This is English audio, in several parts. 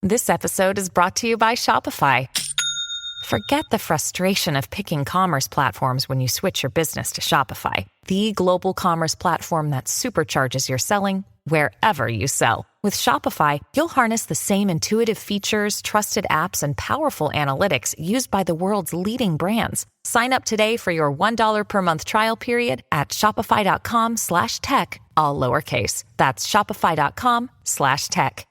This episode is brought to you by Shopify. Forget the frustration of picking commerce platforms when you switch your business to Shopify, the global commerce platform that supercharges your selling wherever you sell. With Shopify, you'll harness the same intuitive features, trusted apps, and powerful analytics used by the world's leading brands. Sign up today for your $1 per month trial period at shopify.com/tech, all lowercase. That's shopify.com/tech.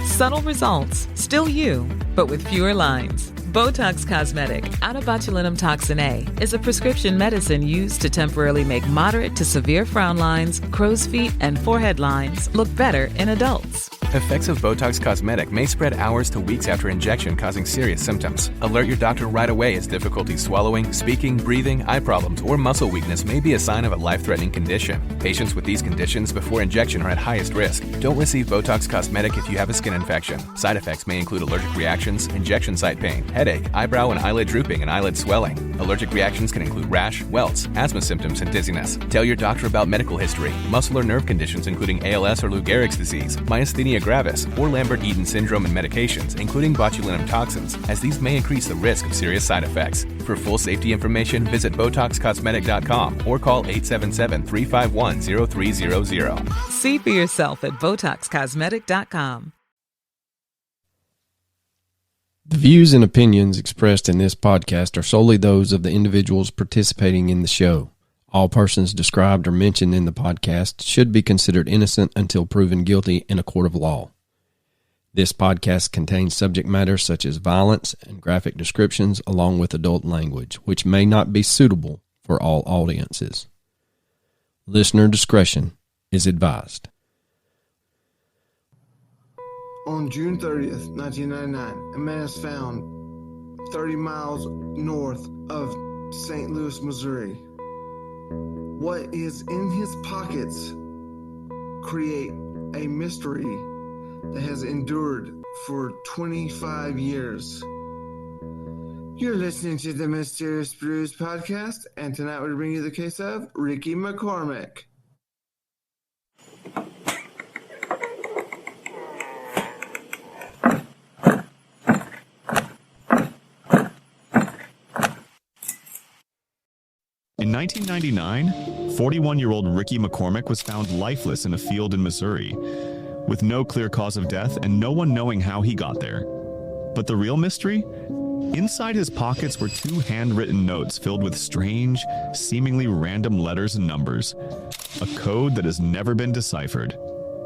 Subtle results, still you, but with fewer lines. Botox Cosmetic, onabotulinum toxin A, is a prescription medicine used to temporarily make moderate to severe frown lines, crow's feet, and forehead lines look better in adults. Effects of Botox Cosmetic may spread hours to weeks after injection, causing serious symptoms. Alert your doctor right away as difficulty swallowing, speaking, breathing, eye problems, or muscle weakness may be a sign of a life-threatening condition. Patients with these conditions before injection are at highest risk. Don't receive Botox Cosmetic if you have a skin infection. Side effects may include allergic reactions, injection site pain, headache, eyebrow and eyelid drooping, and eyelid swelling. Allergic reactions can include rash, welts, asthma symptoms, and dizziness. Tell your doctor about medical history, muscle or nerve conditions including ALS or Lou Gehrig's disease, myasthenia gravis, or Lambert-Eaton syndrome, and medications, including botulinum toxins, as these may increase the risk of serious side effects. For full safety information, visit BotoxCosmetic.com or call 877-351-0300. See for yourself at BotoxCosmetic.com. The views and opinions expressed in this podcast are solely those of the individuals participating in the show. All persons described or mentioned in the podcast should be considered innocent until proven guilty in a court of law. This podcast contains subject matter such as violence and graphic descriptions along with adult language, which may not be suitable for all audiences. Listener discretion is advised. On June 30th, 1999, a man is found 30 miles north of St. Louis, Missouri. What is in his pockets create a mystery that has endured for 25 years. You're listening to the Mysterious Brews podcast, and tonight we bring you the case of Ricky McCormick. In 1999, 41-year-old Ricky McCormick was found lifeless in a field in Missouri, with no clear cause of death and no one knowing how he got there. But the real mystery? Inside his pockets were 2 handwritten notes filled with strange, seemingly random letters and numbers, a code that has never been deciphered.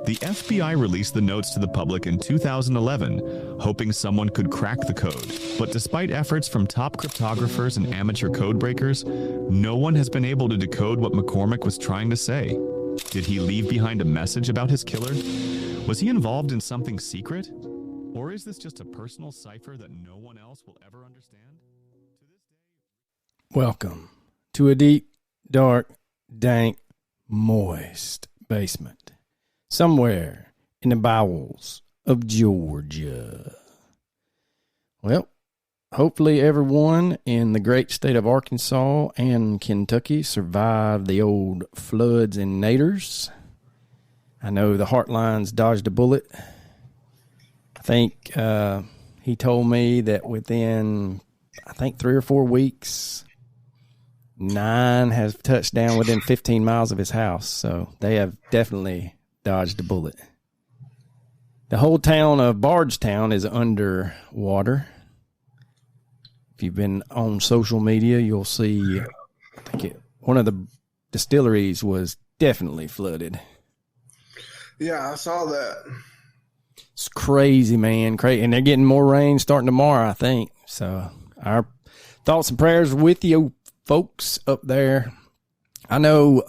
The FBI released the notes to the public in 2011, hoping someone could crack the code. But despite efforts from top cryptographers and amateur code breakers, no one has been able to decode what McCormick was trying to say. Did he leave behind a message about his killer? Was he involved in something secret? Or is this just a personal cipher that no one else will ever understand? Welcome to a deep, dark, dank, moist basement somewhere in the bowels of Georgia. Well, hopefully everyone in the great state of Arkansas and Kentucky survived the old floods and naders. I know the Heartlines dodged a bullet. I think he told me that within, 3 or 4 weeks, 9 has touched down within 15 miles of his house. So they have definitely dodged a bullet. The whole town of Bardstown is under water. If you've been on social media, you'll see one of the distilleries was definitely flooded. Yeah, I saw that. It's crazy, man. Crazy. And they're getting more rain starting tomorrow, I think. So our thoughts and prayers with you folks up there. I know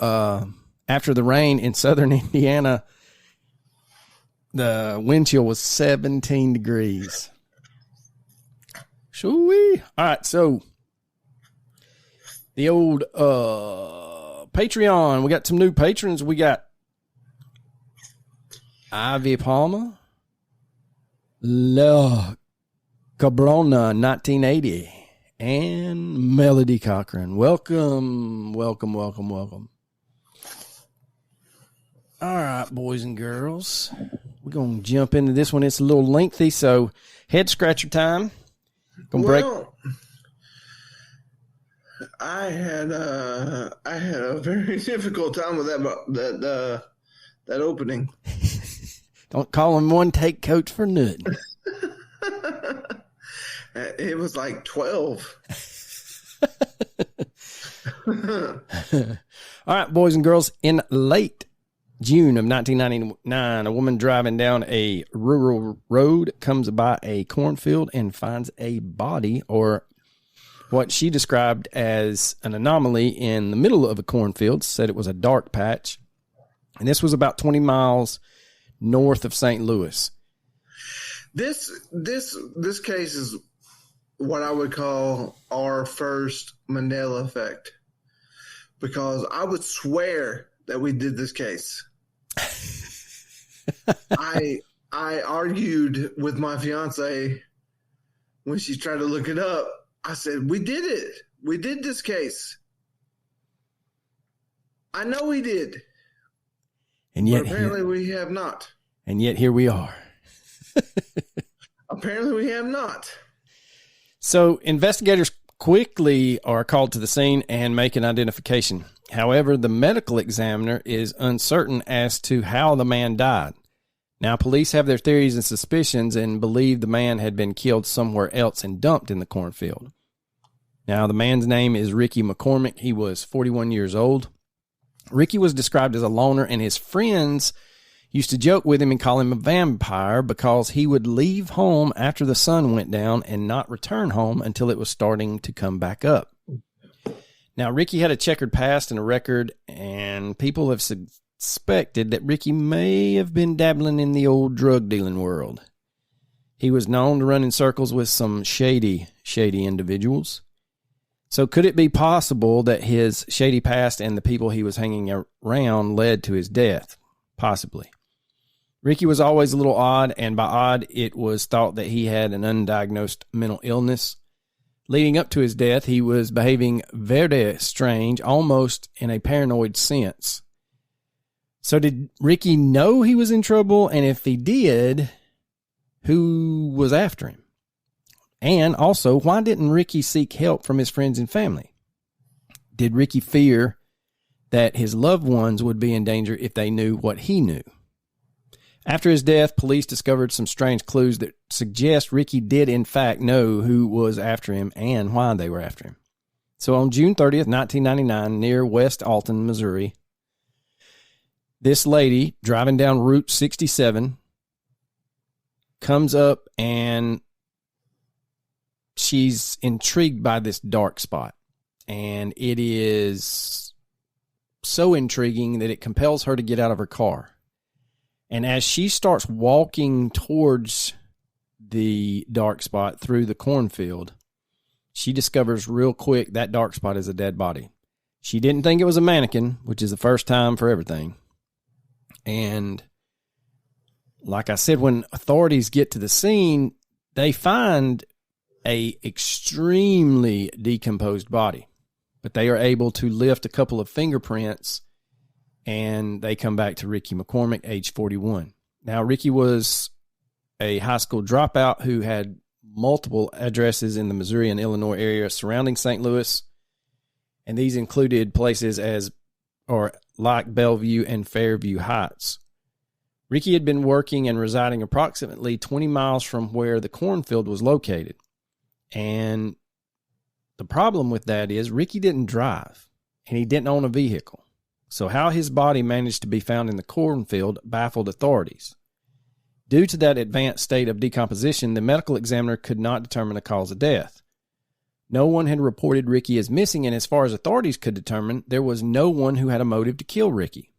after the rain in southern Indiana, the wind chill was 17 degrees. Shoo-wee. All right, so the old Patreon. We got some new patrons. We got Ivy Palmer, La Cabrona 1980, and Melody Cochran. Welcome. All right, boys and girls. We're going to jump into this one. It's a little lengthy, so head scratcher time. I had a very difficult time with that opening. Don't call him one take coach for nothing. It was like 12. All right, boys and girls, in late June of 1999, a woman driving down a rural road comes by a cornfield and finds a body, or what she described as an anomaly, in the middle of a cornfield. Said it was a dark patch, and this was about 20 miles north of St. Louis. This case is what I would call our first Mandela effect, because I would swear that we did this case. I argued with my fiance when she tried to look it up. I said, we did it. We did this case. I know we did. And yet, but apparently we have not. And yet here we are. Apparently we have not. So investigators quickly are called to the scene and make an identification. However, the medical examiner is uncertain as to how the man died. Now, police have their theories and suspicions and believe the man had been killed somewhere else and dumped in the cornfield. Now, the man's name is Ricky McCormick. He was 41 years old. Ricky was described as a loner, and his friends used to joke with him and call him a vampire because he would leave home after the sun went down and not return home until it was starting to come back up. Now, Ricky had a checkered past and a record, and people have suspected that Ricky may have been dabbling in the old drug dealing world. He was known to run in circles with some shady individuals. So could it be possible that his shady past and the people he was hanging around led to his death? Possibly. Ricky was always a little odd, and by odd, it was thought that he had an undiagnosed mental illness. Leading up to his death, he was behaving very strange, almost in a paranoid sense. So did Ricky know he was in trouble? And if he did, who was after him? And also, why didn't Ricky seek help from his friends and family? Did Ricky fear that his loved ones would be in danger if they knew what he knew? After his death, police discovered some strange clues that suggest Ricky did in fact know who was after him and why they were after him. So on June 30th, 1999, near West Alton, Missouri, this lady driving down Route 67 comes up and she's intrigued by this dark spot. And it is so intriguing that it compels her to get out of her car. And as she starts walking towards the dark spot through the cornfield, she discovers real quick that dark spot is a dead body. She didn't think it was a mannequin, which is the first time for everything. And like I said, when authorities get to the scene, they find a extremely decomposed body. But they are able to lift a couple of fingerprints, and they come back to Ricky McCormick, age 41. Now, Ricky was a high school dropout who had multiple addresses in the Missouri and Illinois area surrounding St. Louis, and these included places like Bellevue and Fairview Heights. Ricky had been working and residing approximately 20 miles from where the cornfield was located. And the problem with that is Ricky didn't drive, and he didn't own a vehicle. So how his body managed to be found in the cornfield baffled authorities. Due to that advanced state of decomposition, the medical examiner could not determine a cause of death. No one had reported Ricky as missing, and as far as authorities could determine, there was no one who had a motive to kill Ricky.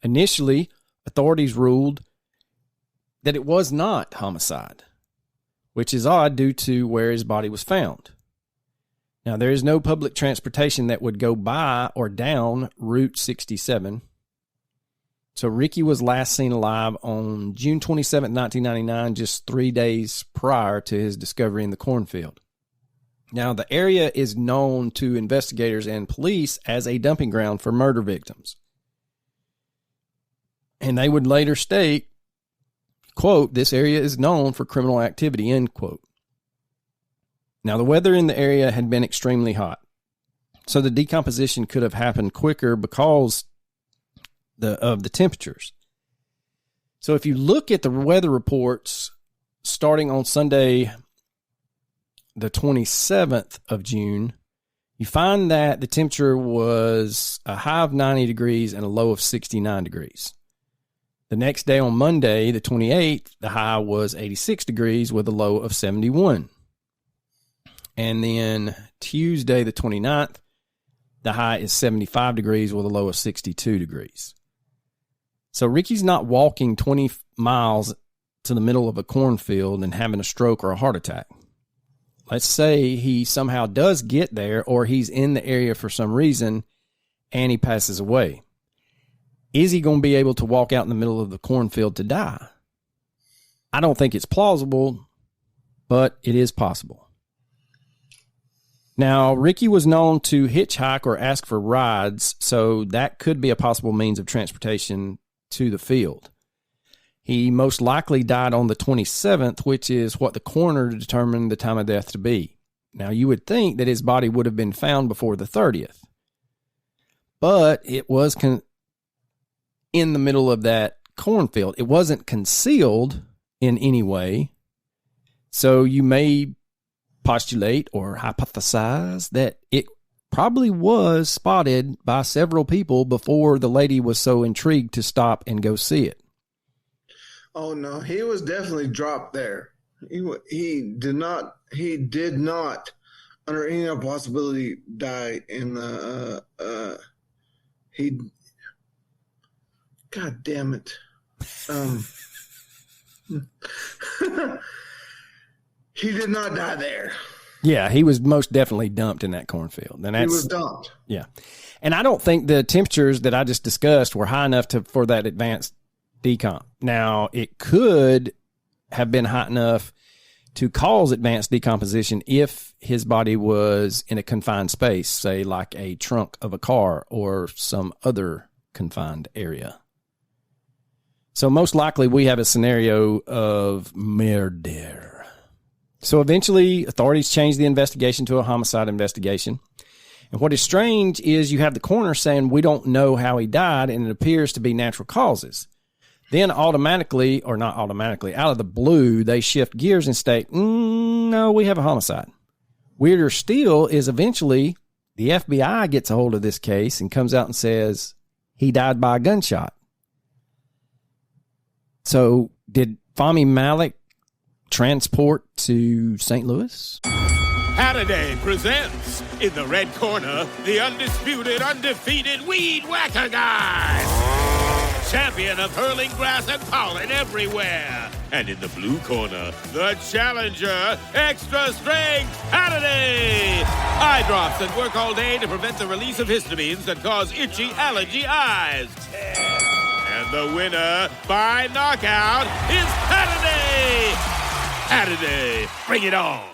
Initially, authorities ruled that it was not homicide, which is odd due to where his body was found. Now, there is no public transportation that would go by or down Route 67. So Ricky was last seen alive on June 27, 1999, just 3 days prior to his discovery in the cornfield. Now, the area is known to investigators and police as a dumping ground for murder victims. And they would later state quote, "This area is known for criminal activity," end quote. Now, the weather in the area had been extremely hot, so the decomposition could have happened quicker because of the temperatures. So if you look at the weather reports starting on Sunday, the 27th of June, you find that the temperature was a high of 90 degrees and a low of 69 degrees. The next day on Monday, the 28th, the high was 86 degrees with a low of 71. And then Tuesday, the 29th, the high is 75 degrees with a low of 62 degrees. So Ricky's not walking 20 miles to the middle of a cornfield and having a stroke or a heart attack. Let's say he somehow does get there, or he's in the area for some reason and he passes away. Is he going to be able to walk out in the middle of the cornfield to die? I don't think it's plausible, but it is possible. Now, Ricky was known to hitchhike or ask for rides, so that could be a possible means of transportation to the field. He most likely died on the 27th, which is what the coroner determined the time of death to be. Now, you would think that his body would have been found before the 30th, but it was in the middle of that cornfield. It wasn't concealed in any way, so you may postulate or hypothesize that it probably was spotted by several people before the lady was so intrigued to stop and go see it. Oh no, he was definitely dropped there. He did not under any possibility die in the God damn it. He did not die there. Yeah, he was most definitely dumped in that cornfield. And he was dumped. Yeah. And I don't think the temperatures that I just discussed were high enough for that advanced decomp. Now, it could have been hot enough to cause advanced decomposition if his body was in a confined space, say like a trunk of a car or some other confined area. So most likely we have a scenario of murder. So eventually authorities changed the investigation to a homicide investigation. And what is strange is you have the coroner saying we don't know how he died and it appears to be natural causes. Then automatically, or not automatically, out of the blue, they shift gears and state, no, we have a homicide. Weirder still is eventually the FBI gets a hold of this case and comes out and says he died by a gunshot. So did Fahmy Malak transport to St. Louis? Halliday presents, in the red corner, the undisputed, undefeated Weed Whacker Guy. Champion of hurling grass and pollen everywhere. And in the blue corner, the challenger, extra strength Halliday. Eye drops that work all day to prevent the release of histamines that cause itchy allergy eyes. And the winner by knockout is Halliday. Halliday, bring it on.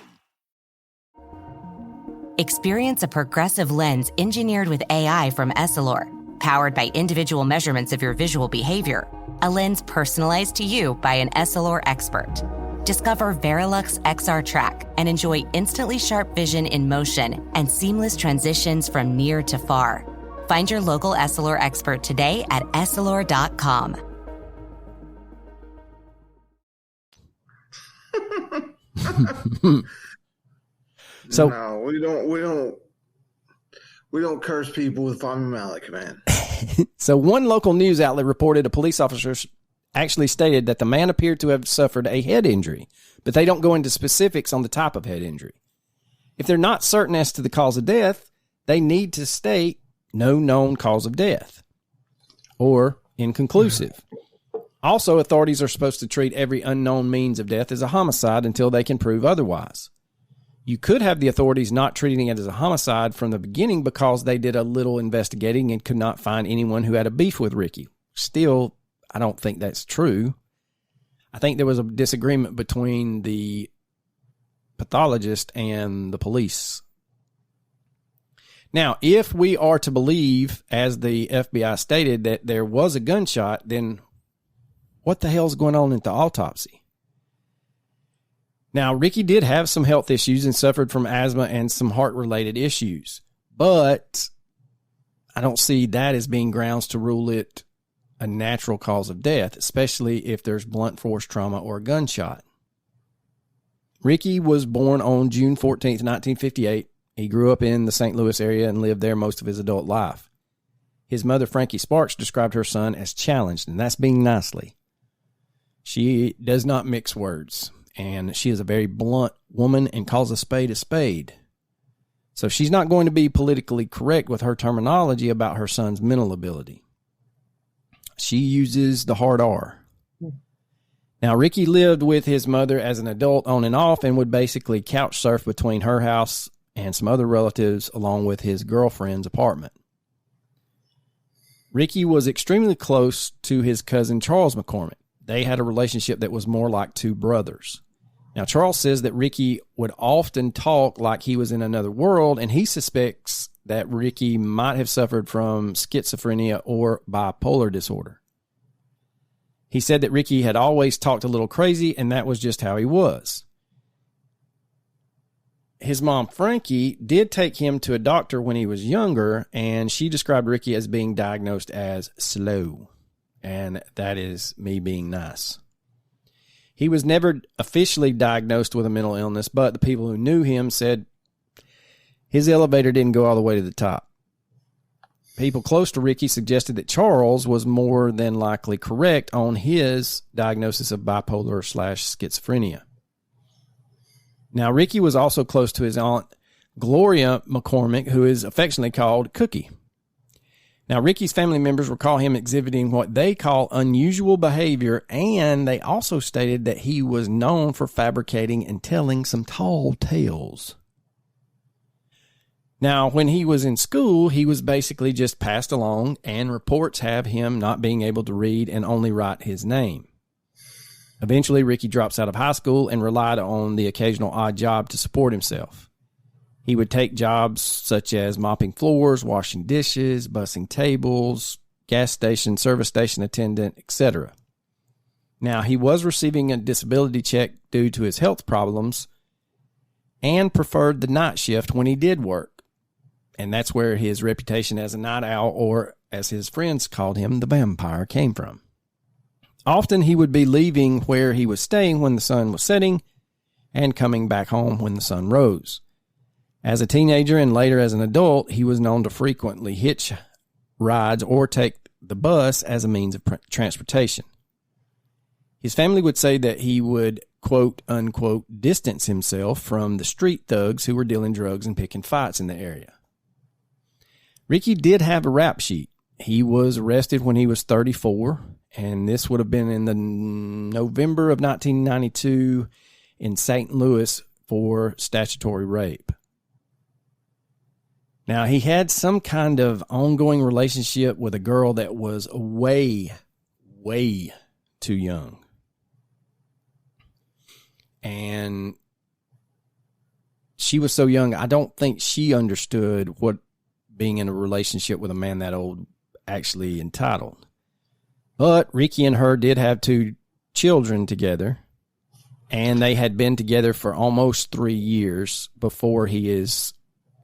Experience a progressive lens engineered with AI from Essilor. Powered by individual measurements of your visual behavior, a lens personalized to you by an Essilor expert. Discover Verilux XR Track and enjoy instantly sharp vision in motion and seamless transitions from near to far. Find your local Essilor expert today at Essilor.com. So no, we don't curse people with Fahmy Malak, man. So one local news outlet reported a police officer actually stated that the man appeared to have suffered a head injury, but they don't go into specifics on the type of head injury. If they're not certain as to the cause of death, they need to state no known cause of death or inconclusive. Also, authorities are supposed to treat every unknown means of death as a homicide until they can prove otherwise. You could have the authorities not treating it as a homicide from the beginning because they did a little investigating and could not find anyone who had a beef with Ricky. Still, I don't think that's true. I think there was a disagreement between the pathologist and the police. Now, if we are to believe, as the FBI stated, that there was a gunshot, then what the hell's going on at the autopsy? Now, Ricky did have some health issues and suffered from asthma and some heart-related issues, but I don't see that as being grounds to rule it a natural cause of death, especially if there's blunt force trauma or a gunshot. Ricky was born on June 14th, 1958. He grew up in the St. Louis area and lived there most of his adult life. His mother, Frankie Sparks, described her son as challenged, and that's being nicely. She does not mix words, and she is a very blunt woman and calls a spade a spade. So she's not going to be politically correct with her terminology about her son's mental ability. She uses the hard R. Now, Ricky lived with his mother as an adult on and off and would basically couch surf between her house and some other relatives along with his girlfriend's apartment. Ricky was extremely close to his cousin Charles McCormick. They had a relationship that was more like two brothers. Now, Charles says that Ricky would often talk like he was in another world, and he suspects that Ricky might have suffered from schizophrenia or bipolar disorder. He said that Ricky had always talked a little crazy, and that was just how he was. His mom, Frankie, did take him to a doctor when he was younger, and she described Ricky as being diagnosed as slow, and that is me being nice. He was never officially diagnosed with a mental illness, but the people who knew him said his elevator didn't go all the way to the top. People close to Ricky suggested that Charles was more than likely correct on his diagnosis of bipolar/schizophrenia. Now, Ricky was also close to his aunt, Gloria McCormick, who is affectionately called Cookie. Now, Ricky's family members recall him exhibiting what they call unusual behavior, and they also stated that he was known for fabricating and telling some tall tales. Now, when he was in school, he was basically just passed along, and reports have him not being able to read and only write his name. Eventually, Ricky drops out of high school and relied on the occasional odd job to support himself. He would take jobs such as mopping floors, washing dishes, bussing tables, gas station, service station attendant, etc. Now, he was receiving a disability check due to his health problems and preferred the night shift when he did work. And that's where his reputation as a night owl, or as his friends called him, the vampire, came from. Often he would be leaving where he was staying when the sun was setting and coming back home when the sun rose. As a teenager and later as an adult, he was known to frequently hitch rides or take the bus as a means of transportation. His family would say that he would, quote unquote, distance himself from the street thugs who were dealing drugs and picking fights in the area. Ricky did have a rap sheet. He was arrested when he was 34, and this would have been in the November of 1992 in St. Louis for statutory rape. Now, he had some kind of ongoing relationship with a girl that was way, way too young. And she was so young, I don't think she understood what being in a relationship with a man that old actually entitled. But Ricky and her did have 2 children together, and they had been together for almost 3 years before he is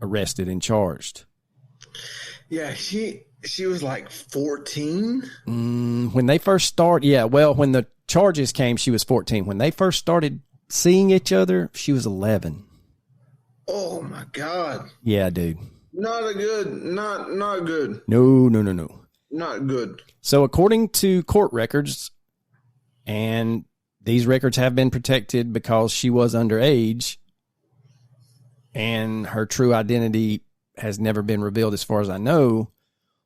arrested and charged. Yeah, she was like 14. When they first started, when the charges came, she was 14. When they first started seeing each other, she was 11. Oh my God. Yeah, dude. Not good. Not good. No. Not good. So according to court records, and these records have been protected because she was underage, and her true identity has never been revealed as far as I know,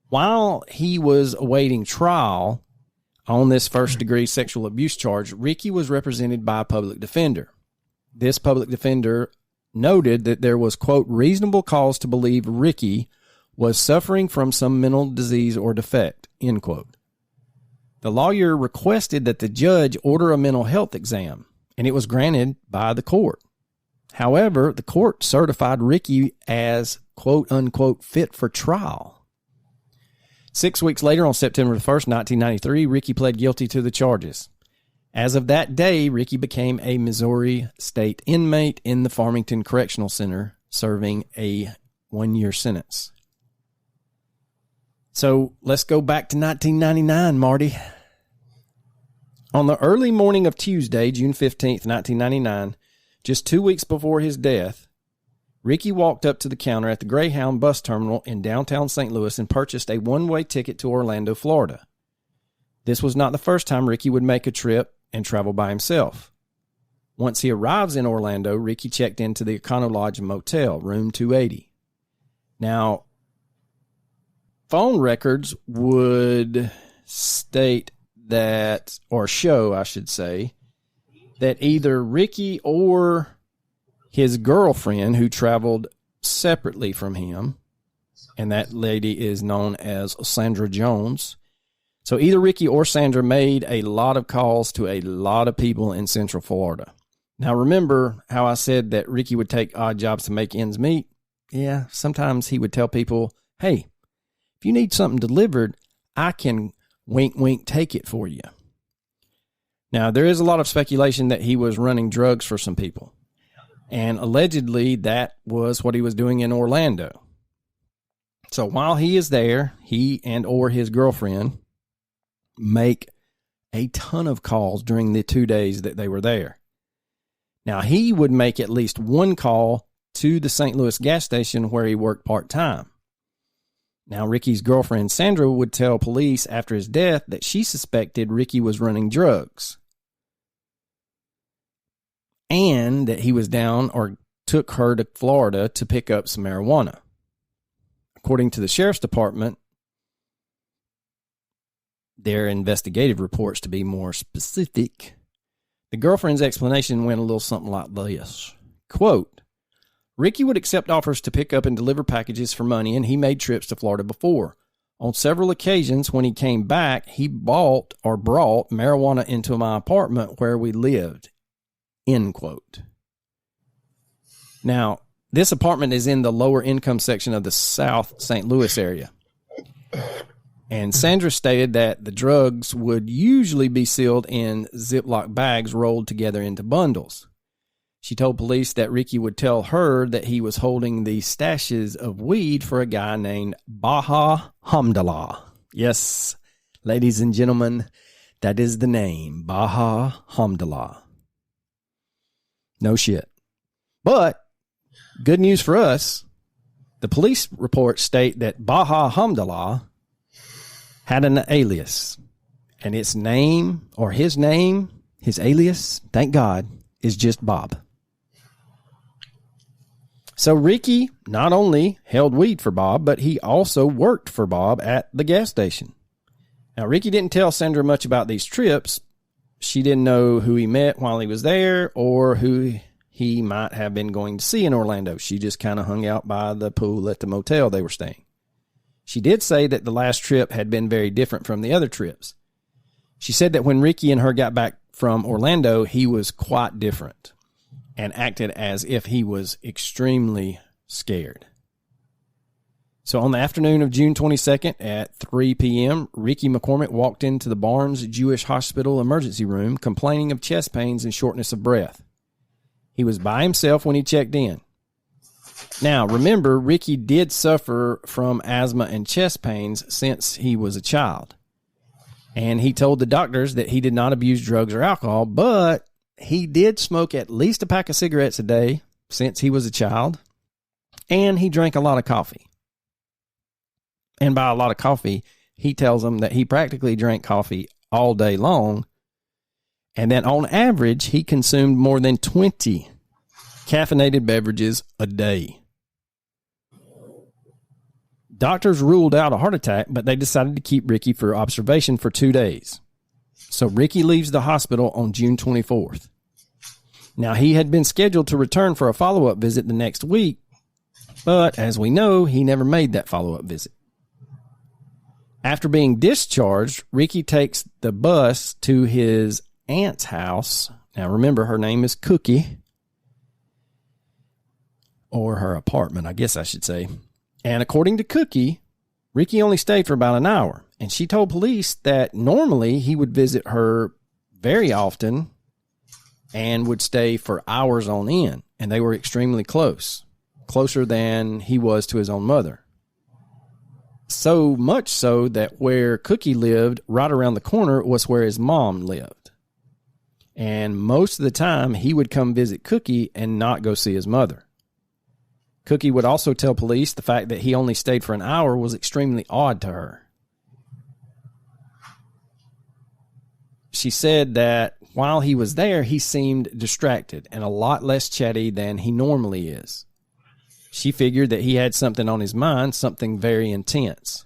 while he was awaiting trial on this first-degree sexual abuse charge, Ricky was represented by a public defender. This public defender noted that there was, quote, reasonable cause to believe Ricky was suffering from some mental disease or defect, end quote. The lawyer requested that the judge order a mental health exam, and it was granted by the court. However, the court certified Ricky as, quote unquote, fit for trial. 6 weeks later, on September 1st, 1993, Ricky pled guilty to the charges. As of that day, Ricky became a Missouri state inmate in the Farmington Correctional Center, serving a 1-year sentence. So let's go back to 1999, Marty. On the early morning of Tuesday, June 15th, 1999, just 2 weeks before his death, Ricky walked up to the counter at the Greyhound bus terminal in downtown St. Louis and purchased a one-way ticket to Orlando, Florida. This was not the first time Ricky would make a trip and travel by himself. Once he arrives in Orlando, Ricky checked into the Econo Lodge Motel, room 280. Now, phone records would state that, or show, I should say, that either Ricky or his girlfriend, who traveled separately from him, and that lady is known as Sandra Jones. So either Ricky or Sandra made a lot of calls to a lot of people in Central Florida. Now, remember how I said that Ricky would take odd jobs to make ends meet? Yeah, sometimes he would tell people, hey, if you need something delivered, I can wink, wink, take it for you. Now, there is a lot of speculation that he was running drugs for some people. And allegedly, that was what he was doing in Orlando. So while he is there, he and or his girlfriend make a ton of calls during the 2 days that they were there. Now, he would make at least one call to the St. Louis gas station where he worked part-time. Now, Ricky's girlfriend, Sandra, would tell police after his death that she suspected Ricky was running drugs and that he was down or took her to Florida to pick up some marijuana. According to the sheriff's department, their investigative reports, to be more specific, the girlfriend's explanation went a little something like this. Quote, Ricky would accept offers to pick up and deliver packages for money, and he made trips to Florida before. On several occasions, when he came back, he bought or brought marijuana into my apartment where we lived. End quote. Now, this apartment is in the lower income section of the South St. Louis area. And Sandra stated that the drugs would usually be sealed in Ziploc bags rolled together into bundles. She told police that Ricky would tell her that he was holding the stashes of weed for a guy named Baha Hamdallah. Yes, ladies and gentlemen, that is the name, Baha Hamdallah. No shit. But good news for us, the police reports state that Baha Hamdallah had an alias, and its name, or his name, his alias, thank God, is just Bob. So Ricky not only held weed for Bob, but he also worked for Bob at the gas station. Now, Ricky didn't tell Sandra much about these trips. She didn't know who he met while he was there or who he might have been going to see in Orlando. She just kind of hung out by the pool at the motel they were staying. She did say that the last trip had been very different from the other trips. She said that when Ricky and her got back from Orlando, he was quite different and acted as if he was extremely scared. So on the afternoon of June 22nd at 3 p.m., Ricky McCormick walked into the Barnes Jewish Hospital emergency room complaining of chest pains and shortness of breath. He was by himself when he checked in. Now, remember, Ricky did suffer from asthma and chest pains since he was a child. And he told the doctors that he did not abuse drugs or alcohol, but he did smoke at least a pack of cigarettes a day since he was a child. And he drank a lot of coffee. And by a lot of coffee, he tells them that he practically drank coffee all day long. And that on average, he consumed more than 20 caffeinated beverages a day. Doctors ruled out a heart attack, but they decided to keep Ricky for observation for 2 days. So Ricky leaves the hospital on June 24th. Now, he had been scheduled to return for a follow-up visit the next week, but as we know, he never made that follow-up visit. After being discharged, Ricky takes the bus to his aunt's house. Now, remember, her name is Cookie. Or her apartment, I guess I should say. And according to Cookie, Ricky only stayed for about an hour, and she told police that normally he would visit her very often and would stay for hours on end, and they were extremely close, closer than he was to his own mother. So much so that where Cookie lived right around the corner was where his mom lived. And most of the time, he would come visit Cookie and not go see his mother. Cookie would also tell police the fact that he only stayed for an hour was extremely odd to her. She said that while he was there, he seemed distracted and a lot less chatty than he normally is. She figured that he had something on his mind, something very intense.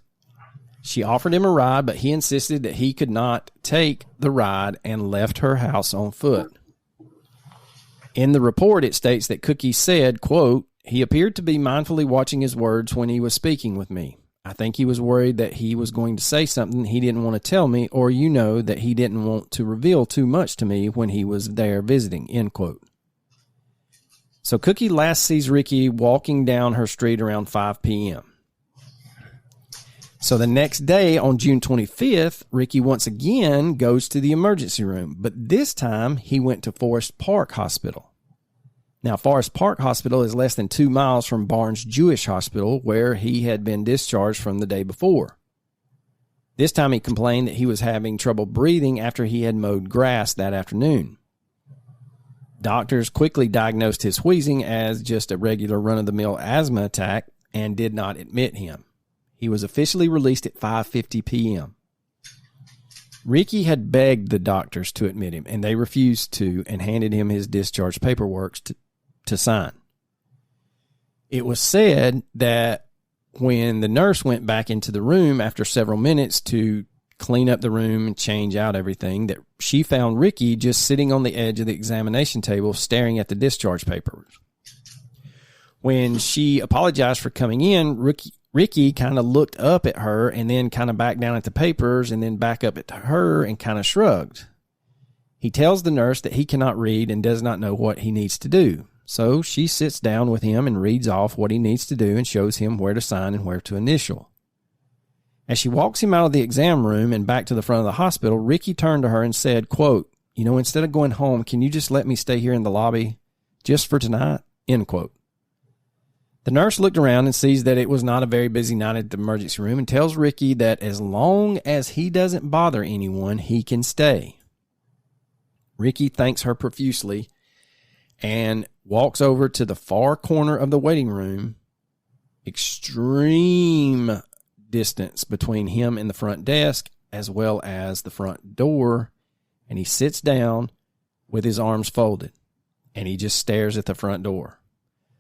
She offered him a ride, but he insisted that he could not take the ride and left her house on foot. In the report, it states that Cookie said, quote, "He appeared to be mindfully watching his words when he was speaking with me. I think he was worried that he was going to say something he didn't want to tell me, or that he didn't want to reveal too much to me when he was there visiting," end quote. So Cookie last sees Ricky walking down her street around 5 p.m. So the next day, on June 25th, Ricky once again goes to the emergency room, but this time he went to Forest Park Hospital. Now, Forest Park Hospital is less than 2 miles from Barnes Jewish Hospital, where he had been discharged from the day before. This time he complained that he was having trouble breathing after he had mowed grass that afternoon. Doctors quickly diagnosed his wheezing as just a regular run-of-the-mill asthma attack and did not admit him. He was officially released at 5:50 p.m. Ricky had begged the doctors to admit him, and they refused to and handed him his discharge paperwork to sign. It was said that when the nurse went back into the room after several minutes to clean up the room and change out everything, that she found Ricky just sitting on the edge of the examination table staring at the discharge papers. When she apologized for coming in, Ricky kind of looked up at her and then kind of back down at the papers and then back up at her and kind of shrugged. He tells the nurse that he cannot read and does not know what he needs to do. So she sits down with him and reads off what he needs to do and shows him where to sign and where to initial. As she walks him out of the exam room and back to the front of the hospital, Ricky turned to her and said, quote, "Instead of going home, can you just let me stay here in the lobby just for tonight?" End quote. The nurse looked around and sees that it was not a very busy night at the emergency room and tells Ricky that as long as he doesn't bother anyone, he can stay. Ricky thanks her profusely and walks over to the far corner of the waiting room. Extreme distance between him and the front desk as well as the front door, and he sits down with his arms folded and he just stares at the front door.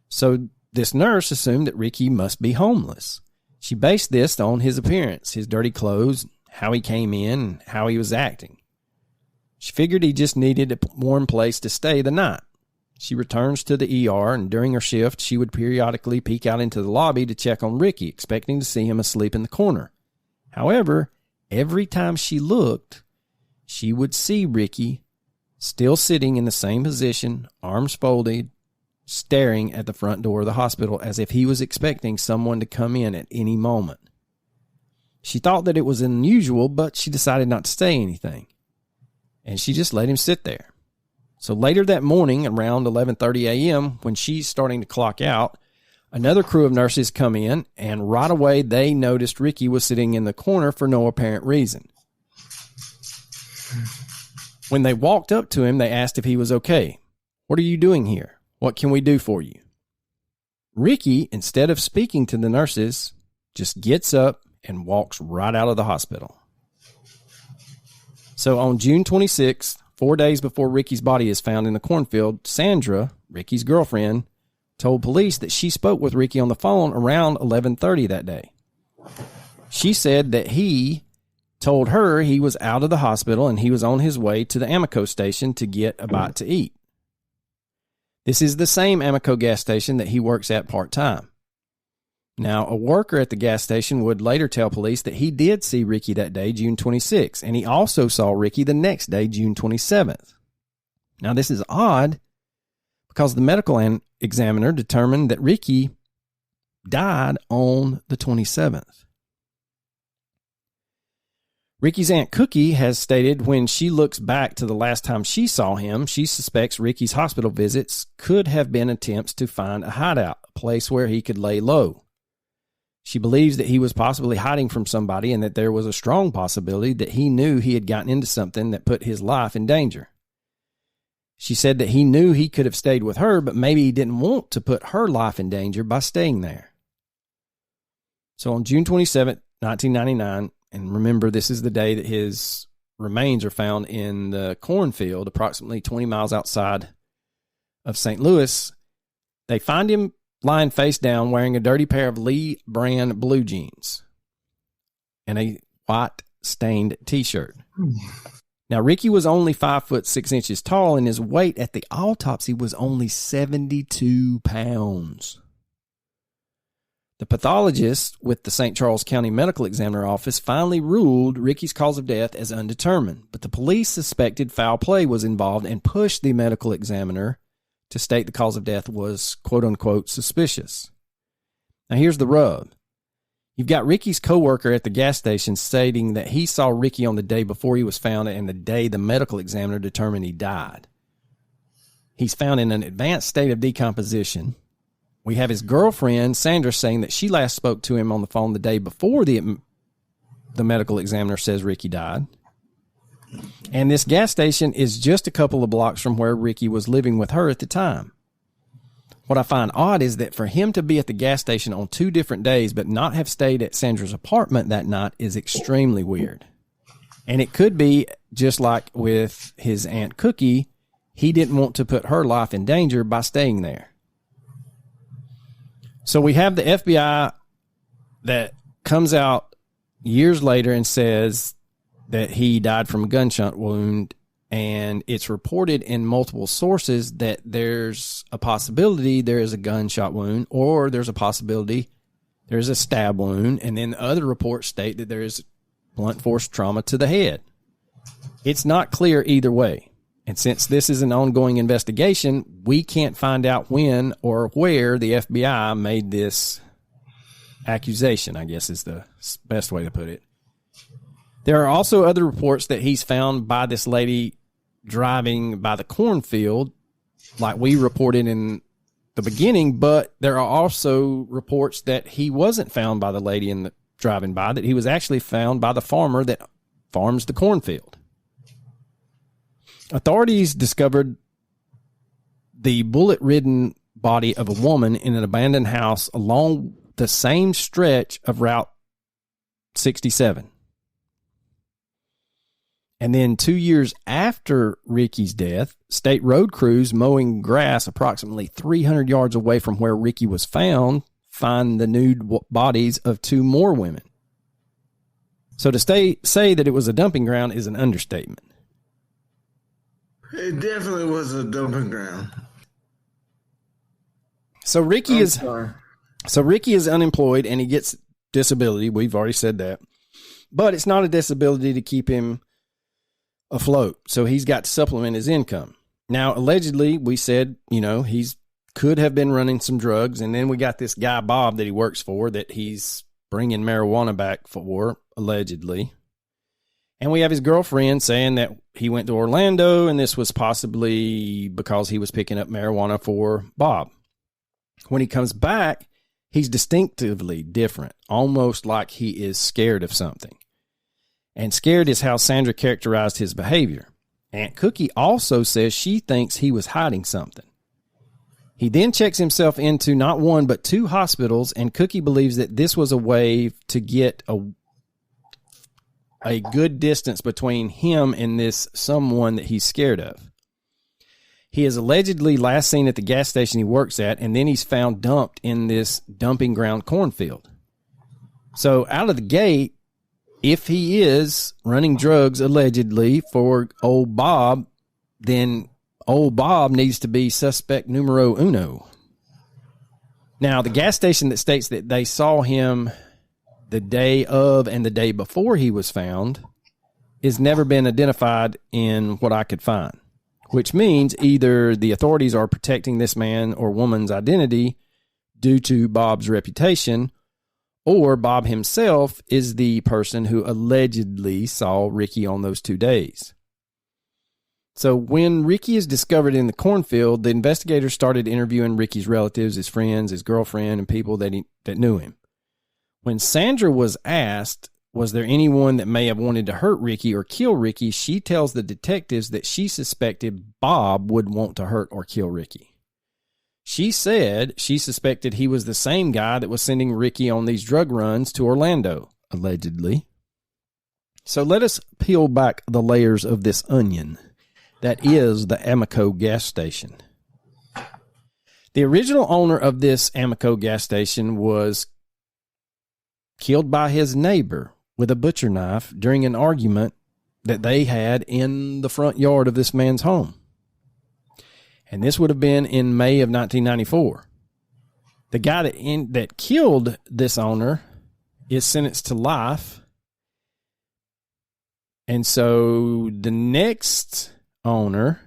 So this nurse assumed that Ricky must be homeless. She based this on his appearance, his dirty clothes, how he came in, and how he was acting. She figured he just needed a warm place to stay the night. She returns to the ER, and during her shift, she would periodically peek out into the lobby to check on Ricky, expecting to see him asleep in the corner. However, every time she looked, she would see Ricky still sitting in the same position, arms folded, staring at the front door of the hospital as if he was expecting someone to come in at any moment. She thought that it was unusual, but she decided not to say anything, and she just let him sit there. So later that morning, around 11:30 a.m., when she's starting to clock out, another crew of nurses come in, and right away they noticed Ricky was sitting in the corner for no apparent reason. When they walked up to him, they asked if he was okay. "What are you doing here? What can we do for you?" Ricky, instead of speaking to the nurses, just gets up and walks right out of the hospital. So on June 26th, 4 days before Ricky's body is found in the cornfield, Sandra, Ricky's girlfriend, told police that she spoke with Ricky on the phone around 11:30 that day. She said that he told her he was out of the hospital and he was on his way to the Amoco station to get a bite to eat. This is the same Amoco gas station that he works at part-time. Now, a worker at the gas station would later tell police that he did see Ricky that day, June 26th, and he also saw Ricky the next day, June 27th. Now, this is odd because the medical examiner determined that Ricky died on the 27th. Ricky's Aunt Cookie has stated when she looks back to the last time she saw him, she suspects Ricky's hospital visits could have been attempts to find a hideout, a place where he could lay low. She believes that he was possibly hiding from somebody and that there was a strong possibility that he knew he had gotten into something that put his life in danger. She said that he knew he could have stayed with her, but maybe he didn't want to put her life in danger by staying there. So on June 27th, 1999, and remember, this is the day that his remains are found in the cornfield, approximately 20 miles outside of St. Louis. They find him lying face down wearing a dirty pair of Lee brand blue jeans and a white stained t-shirt. Now, Ricky was only 5'6" tall, and his weight at the autopsy was only 72 pounds. The pathologist with the St. Charles County Medical Examiner Office finally ruled Ricky's cause of death as undetermined, but the police suspected foul play was involved and pushed the medical examiner to state the cause of death was quote-unquote suspicious. Now, here's the rub. You've got Ricky's coworker at the gas station stating that he saw Ricky on the day before he was found and the day the medical examiner determined he died. He's found in an advanced state of decomposition. We have his girlfriend, Sandra, saying that she last spoke to him on the phone the day before the medical examiner says Ricky died. And this gas station is just a couple of blocks from where Ricky was living with her at the time. What I find odd is that for him to be at the gas station on 2 different days but not have stayed at Sandra's apartment that night is extremely weird. And it could be just like with his Aunt Cookie, he didn't want to put her life in danger by staying there. So we have the FBI that comes out years later and says that he died from a gunshot wound, and it's reported in multiple sources that there's a possibility there is a gunshot wound, or there's a possibility there's a stab wound, and then other reports state that there is blunt force trauma to the head. It's not clear either way. And since this is an ongoing investigation, we can't find out when or where the FBI made this accusation, I guess is the best way to put it. There are also other reports that he's found by this lady driving by the cornfield, like we reported in the beginning, but there are also reports that he wasn't found by the lady driving by, that he was actually found by the farmer that farms the cornfield. Authorities discovered the bullet-ridden body of a woman in an abandoned house along the same stretch of Route 67. And then 2 years after Ricky's death, state road crews mowing grass approximately 300 yards away from where Ricky was found find the nude bodies of 2 more women. So to say that it was a dumping ground is an understatement. It definitely was a dumping ground. So Ricky is unemployed and he gets disability. We've already said that. But it's not a disability to keep him afloat. So he's got to supplement his income. Now, allegedly, we said, he's could have been running some drugs. And then we got this guy, Bob, that he works for, that he's bringing marijuana back for, allegedly. And we have his girlfriend saying that he went to Orlando and this was possibly because he was picking up marijuana for Bob. When he comes back, he's distinctively different, almost like he is scared of something. And scared is how Sandra characterized his behavior. Aunt Cookie also says she thinks he was hiding something. He then checks himself into not 1 but 2 hospitals, and Cookie believes that this was a way to get a good distance between him and this someone that he's scared of. He is allegedly last seen at the gas station he works at, and then he's found dumped in this dumping ground cornfield. So out of the gate, if he is running drugs allegedly for old Bob, then old Bob needs to be suspect numero uno. Now, the gas station that states that they saw him the day of and the day before he was found is never been identified in what I could find, which means either the authorities are protecting this man or woman's identity due to Bob's reputation, or Bob himself is the person who allegedly saw Ricky on those 2 days. So when Ricky is discovered in the cornfield, the investigators started interviewing Ricky's relatives, his friends, his girlfriend, and people that knew him. When Sandra was asked, was there anyone that may have wanted to hurt Ricky or kill Ricky, she tells the detectives that she suspected Bob would want to hurt or kill Ricky. She said she suspected he was the same guy that was sending Ricky on these drug runs to Orlando, allegedly. So let us peel back the layers of this onion that is the Amoco gas station. The original owner of this Amoco gas station was killed by his neighbor with a butcher knife during an argument that they had in the front yard of this man's home. And this would have been in May of 1994. The guy that killed this owner is sentenced to life. And so the next owner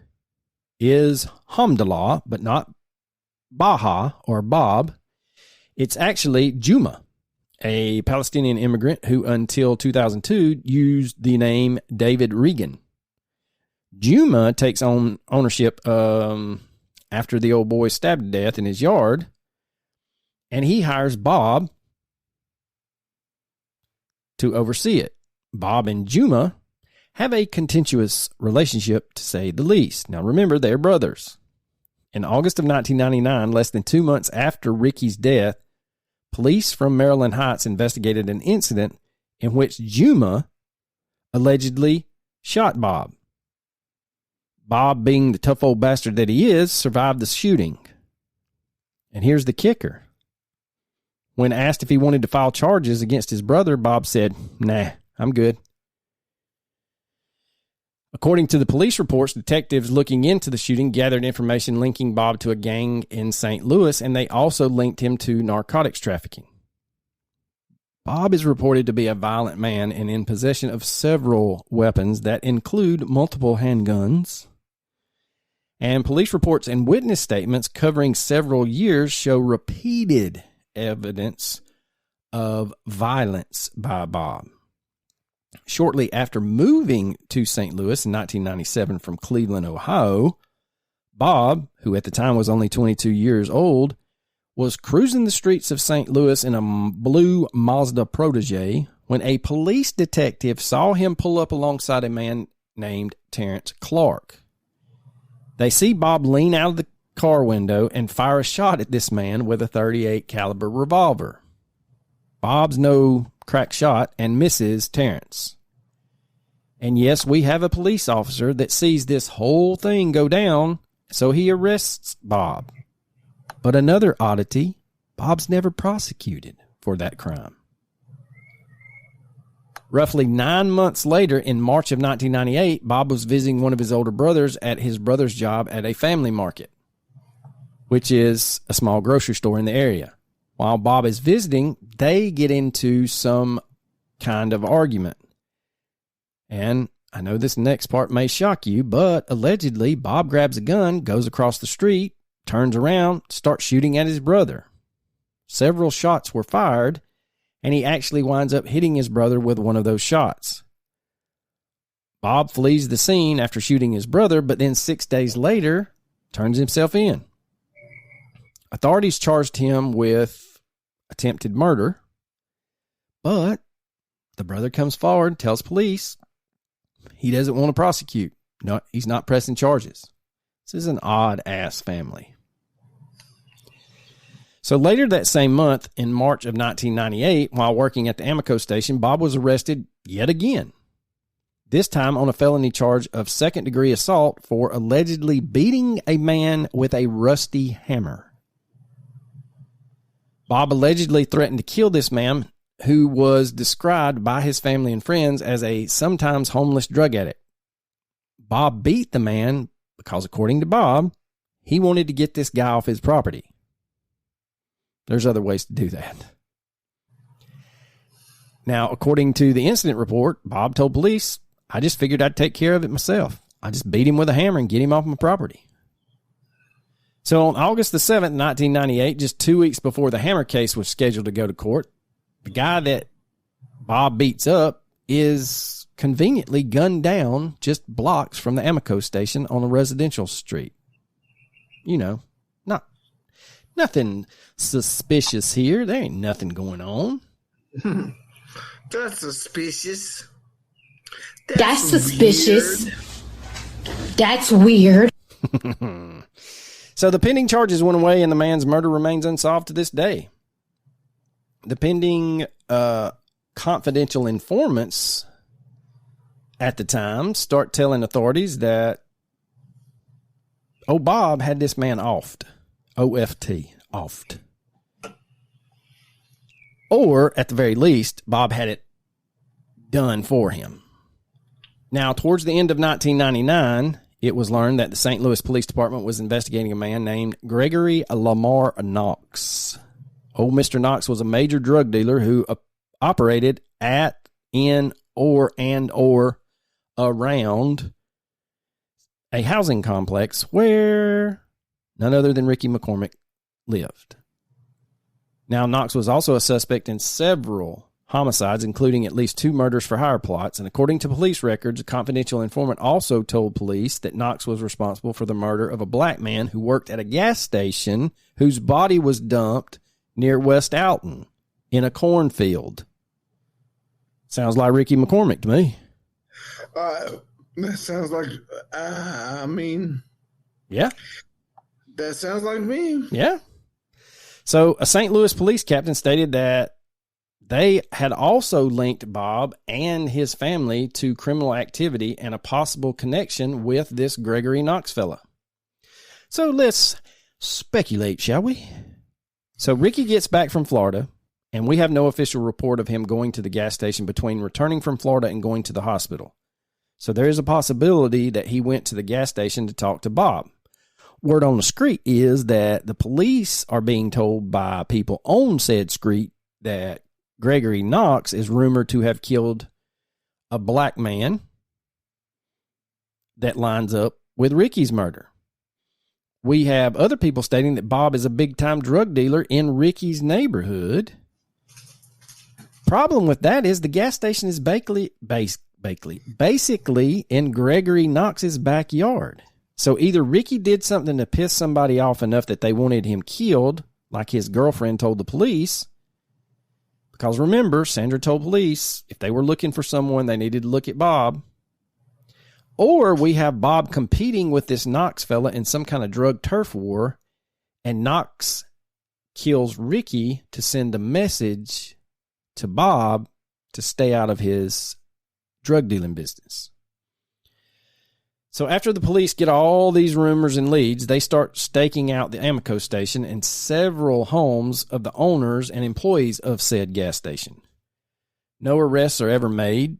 is Hamdallah, but not Baha or Bob. It's actually Juma, a Palestinian immigrant who until 2002 used the name David Regan. Juma takes on ownership after the old boy stabbed to death in his yard, and he hires Bob to oversee it. Bob and Juma have a contentious relationship, to say the least. Now remember, they're brothers. In August of 1999, less than 2 months after Ricky's death, police from Maryland Heights investigated an incident in which Juma allegedly shot Bob. Bob, being the tough old bastard that he is, survived the shooting. And here's the kicker. When asked if he wanted to file charges against his brother, Bob said, "Nah, I'm good." According to the police reports, detectives looking into the shooting gathered information linking Bob to a gang in St. Louis, and they also linked him to narcotics trafficking. Bob is reported to be a violent man and in possession of several weapons that include multiple handguns. And police reports and witness statements covering several years show repeated evidence of violence by Bob. Shortly after moving to St. Louis in 1997 from Cleveland, Ohio, Bob, who at the time was only 22 years old, was cruising the streets of St. Louis in a blue Mazda Protege when a police detective saw him pull up alongside a man named Terrence Clark. They see Bob lean out of the car window and fire a shot at this man with a .38 caliber revolver. Bob's no crack shot and misses Terrence. And yes, we have a police officer that sees this whole thing go down, so he arrests Bob. But another oddity, Bob's never prosecuted for that crime. Roughly 9 months later, in March of 1998, Bob was visiting one of his older brothers at his brother's job at a family market, which is a small grocery store in the area. While Bob is visiting, they get into some kind of argument. And I know this next part may shock you, but allegedly Bob grabs a gun, goes across the street, turns around, starts shooting at his brother. Several shots were fired, and he actually winds up hitting his brother with one of those shots. Bob flees the scene after shooting his brother, but then 6 days later turns himself in. Authorities charged him with attempted murder, but the brother comes forward, tells police he doesn't want to prosecute. No, he's not pressing charges. This is an odd-ass family. So later that same month, in March of 1998, while working at the Amoco station, Bob was arrested yet again. This time on a felony charge of second-degree assault for allegedly beating a man with a rusty hammer. Bob allegedly threatened to kill this man, who was described by his family and friends as a sometimes homeless drug addict. Bob beat the man because, according to Bob, he wanted to get this guy off his property. There's other ways to do that. Now, according to the incident report, Bob told police, "I just figured I'd take care of it myself. I just beat him with a hammer and get him off my property." So on August the 7th, 1998, just 2 weeks before the hammer case was scheduled to go to court, The guy that Bob beats up is conveniently gunned down just blocks from the Amico station on a residential street. You know, nothing suspicious here. There ain't nothing going on. That's suspicious. That's suspicious. Weird. That's weird. So the pending charges went away and the man's murder remains unsolved to this day. The pending confidential informants at the time start telling authorities that Bob had this man offed. O-F-T, offed. Or, at the very least, Bob had it done for him. Now, towards the end of 1999, it was learned that the St. Louis Police Department was investigating a man named Gregory Lamar Knox. Old Mr. Knox was a major drug dealer who operated at, in, or around a housing complex where none other than Ricky McCormick lived. Now, Knox was also a suspect in several homicides, including at least 2 murders for hire plots. And according to police records, a confidential informant also told police that Knox was responsible for the murder of a black man who worked at a gas station whose body was dumped near West Alton in a cornfield. Sounds like Ricky McCormick to me. That sounds like, yeah. That sounds like me. Yeah. So a St. Louis police captain stated that they had also linked Bob and his family to criminal activity and a possible connection with this Gregory Knox fella. So let's speculate, shall we? So Ricky gets back from Florida, and we have no official report of him going to the gas station between returning from Florida and going to the hospital. So there is a possibility that he went to the gas station to talk to Bob. Word on the street is that the police are being told by people on said street that Gregory Knox is rumored to have killed a black man that lines up with Ricky's murder. We have other people stating that Bob is a big-time drug dealer in Ricky's neighborhood. Problem with that is the gas station is basically in Gregory Knox's backyard. So either Ricky did something to piss somebody off enough that they wanted him killed, like his girlfriend told the police. Because remember, Sandra told police if they were looking for someone, they needed to look at Bob. Or we have Bob competing with this Knox fella in some kind of drug turf war, and Knox kills Ricky to send a message to Bob to stay out of his drug dealing business. So after the police get all these rumors and leads, they start staking out the Amico station and several homes of the owners and employees of said gas station. No arrests are ever made,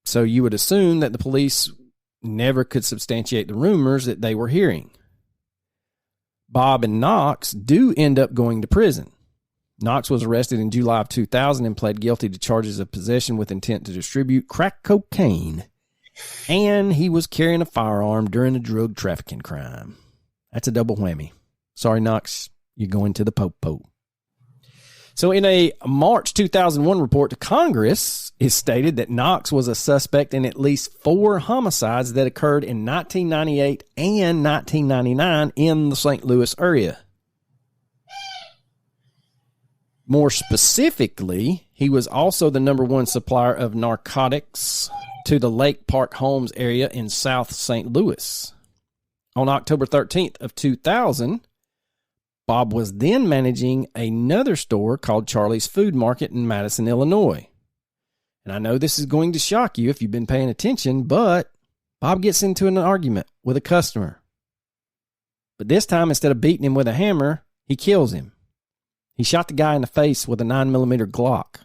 so you would assume that the police never could substantiate the rumors that they were hearing. Bob and Knox do end up going to prison. Knox was arrested in July of 2000 and pled guilty to charges of possession with intent to distribute crack cocaine. And he was carrying a firearm during a drug trafficking crime. That's a double whammy. Sorry, Knox, you're going to the po-po. So in a March 2001 report to Congress, it stated that Knox was a suspect in at least 4 homicides that occurred in 1998 and 1999 in the St. Louis area. More specifically, he was also the #1 supplier of narcotics to the Lake Park Homes area in South St. Louis. On October 13th of 2000, Bob was then managing another store called Charlie's Food Market in Madison, Illinois. And I know this is going to shock you if you've been paying attention, but Bob gets into an argument with a customer. But this time, instead of beating him with a hammer, he kills him. He shot the guy in the face with a 9mm Glock.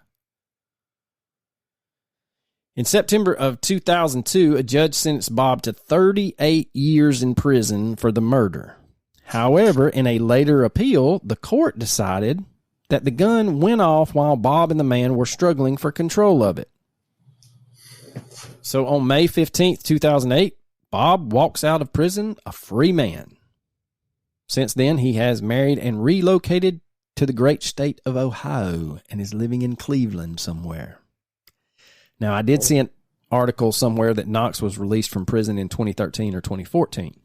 In September of 2002, a judge sentenced Bob to 38 years in prison for the murder. However, in a later appeal, the court decided that the gun went off while Bob and the man were struggling for control of it. So on May 15th, 2008, Bob walks out of prison a free man. Since then, he has married and relocated to the great state of Ohio and is living in Cleveland somewhere. Now, I did see an article somewhere that Knox was released from prison in 2013 or 2014.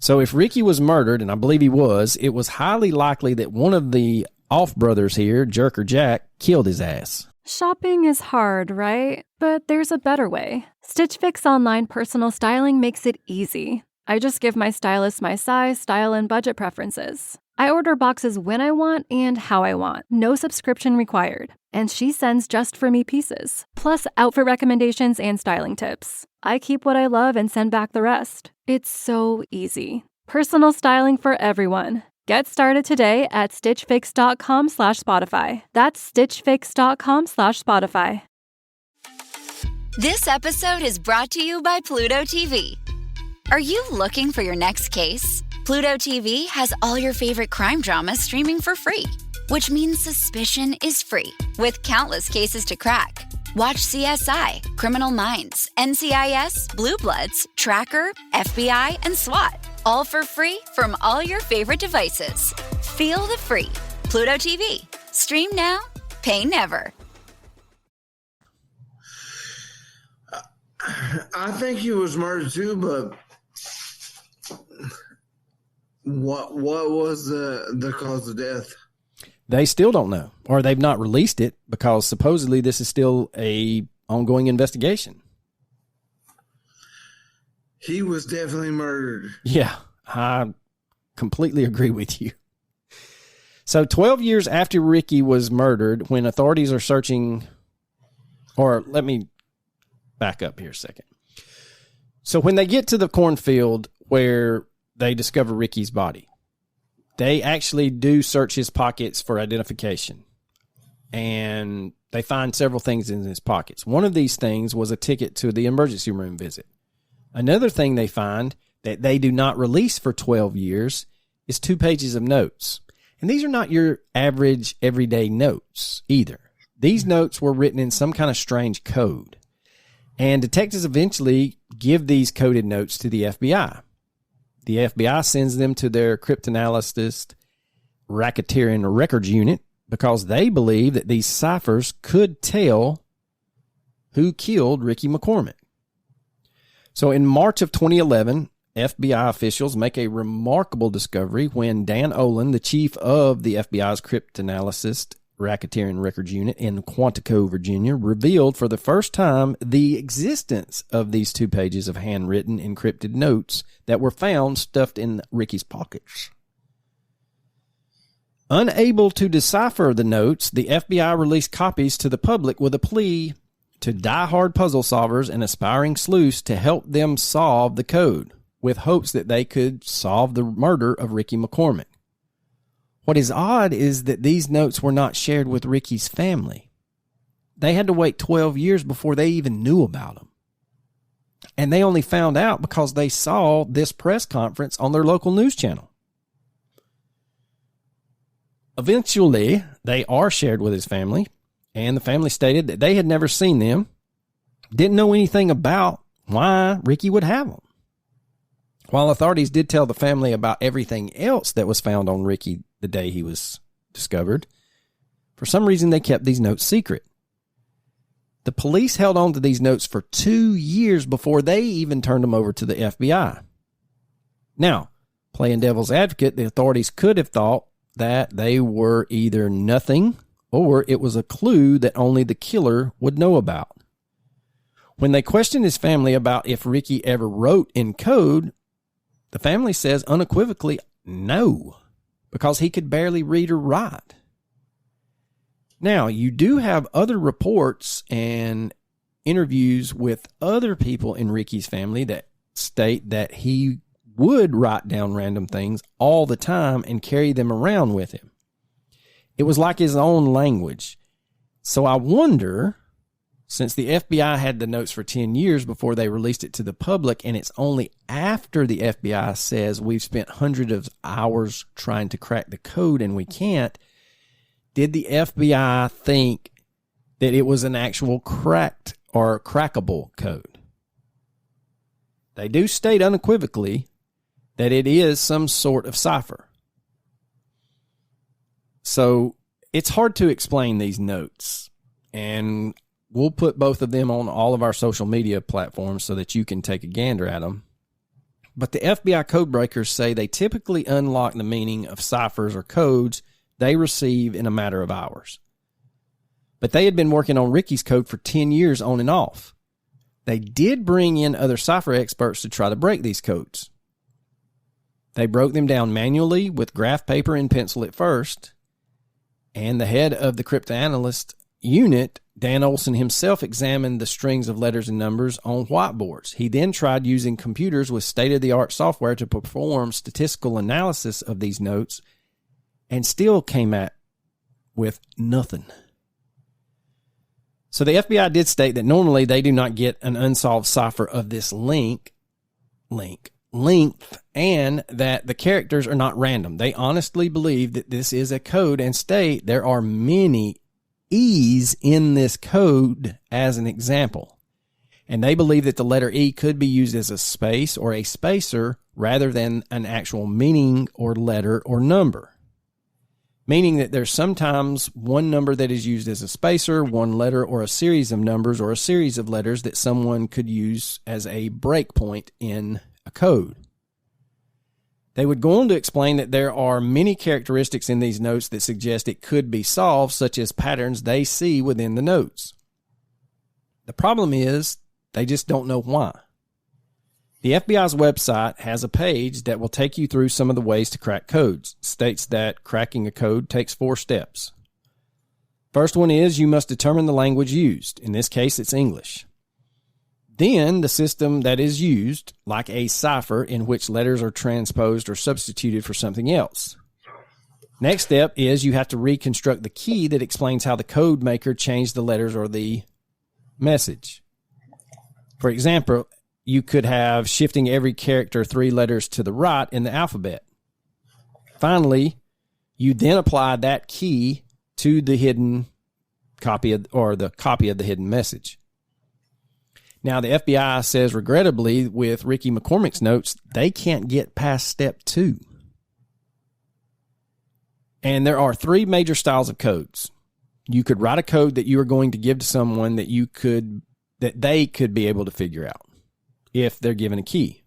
So if Ricky was murdered, and I believe he was, it was highly likely that one of the Off brothers here, Jerk or Jack, killed his ass. Shopping is hard, right? But there's a better way. Stitch Fix Online Personal Styling makes it easy. I just give my stylist my size, style, and budget preferences. I order boxes when I want and how I want. No subscription required. And she sends just for me pieces, plus outfit recommendations and styling tips. I keep what I love and send back the rest. It's so easy. Personal styling for everyone. Get started today at stitchfix.com/Spotify. That's stitchfix.com/Spotify. This episode is brought to you by Pluto TV. Are you looking for your next case? Pluto TV has all your favorite crime dramas streaming for free, which means suspicion is free, with countless cases to crack. Watch CSI, Criminal Minds, NCIS, Blue Bloods, Tracker, FBI, and SWAT, all for free from all your favorite devices. Feel the free. Pluto TV. Stream now, pay never. I think he was murdered too, but what was the cause of death? They still don't know, or they've not released it because supposedly this is still a ongoing investigation. He was definitely murdered. Yeah, I completely agree with you. So 12 years after Ricky was murdered, when authorities are searching, or let me back up here a second. So when they get to the cornfield where they discover Ricky's body, they actually do search his pockets for identification. And they find several things in his pockets. One of these things was a ticket to the emergency room visit. Another thing they find that they do not release for 12 years is 2 pages of notes. And these are not your average everyday notes either. These notes were written in some kind of strange code. And detectives eventually give these coded notes to the FBI. The FBI sends them to their cryptanalyst racketeering records unit because they believe that these ciphers could tell who killed Ricky McCormick. So in March of 2011, FBI officials make a remarkable discovery when Dan Olin, the chief of the FBI's cryptanalyst racketeering records unit in Quantico, Virginia, revealed for the first time the existence of these 2 pages of handwritten encrypted notes that were found stuffed in Ricky's pockets. Unable to decipher the notes, the FBI released copies to the public with a plea to die-hard puzzle solvers and aspiring sleuths to help them solve the code, with hopes that they could solve the murder of Ricky McCormick. What is odd is that these notes were not shared with Ricky's family. They had to wait 12 years before they even knew about them. And they only found out because they saw this press conference on their local news channel. Eventually, they are shared with his family, and the family stated that they had never seen them, didn't know anything about why Ricky would have them. While authorities did tell the family about everything else that was found on Ricky the day he was discovered, for some reason they kept these notes secret. The police held on to these notes for 2 years before they even turned them over to the FBI. Now, playing devil's advocate, the authorities could have thought that they were either nothing or it was a clue that only the killer would know about. When they questioned his family about if Ricky ever wrote in code, the family says unequivocally no, because he could barely read or write. Now, you do have other reports and interviews with other people in Ricky's family that state that he would write down random things all the time and carry them around with him. It was like his own language. So I wonder, since the FBI had the notes for 10 years before they released it to the public, and it's only after the FBI says we've spent hundreds of hours trying to crack the code and we can't, did the FBI think that it was an actual cracked or crackable code? They do state unequivocally that it is some sort of cipher. So it's hard to explain these notes, and we'll put both of them on all of our social media platforms so that you can take a gander at them. But the FBI codebreakers say they typically unlock the meaning of ciphers or codes they receive in a matter of hours. But they had been working on Ricky's code for 10 years on and off. They did bring in other cipher experts to try to break these codes. They broke them down manually with graph paper and pencil at first, and the head of the cryptanalyst unit, Dan Olson himself, examined the strings of letters and numbers on whiteboards. He then tried using computers with state-of-the-art software to perform statistical analysis of these notes and still came at with nothing. So the FBI did state that normally they do not get an unsolved cipher of this length, and that the characters are not random. They honestly believe that this is a code and state there are many E's in this code as an example. And they believe that the letter E could be used as a space or a spacer rather than an actual meaning or letter or number. Meaning that there's sometimes one number that is used as a spacer, one letter or a series of numbers or a series of letters that someone could use as a breakpoint in a code. They would go on to explain that there are many characteristics in these notes that suggest it could be solved, such as patterns they see within the notes. The problem is they just don't know why. The FBI's website has a page that will take you through some of the ways to crack codes. It states that cracking a code takes 4 steps. First one is you must determine the language used. In this case, it's English. Then the system that is used, like a cipher in which letters are transposed or substituted for something else. Next step is you have to reconstruct the key that explains how the code maker changed the letters or the message. For example, you could have shifting every character 3 letters to the right in the alphabet. Finally, you then apply that key to the hidden copy of the hidden message. Now, the FBI says, regrettably, with Ricky McCormick's notes, they can't get past step 2. And there are 3 major styles of codes. You could write a code that you are going to give to someone that they could be able to figure out if they're given a key.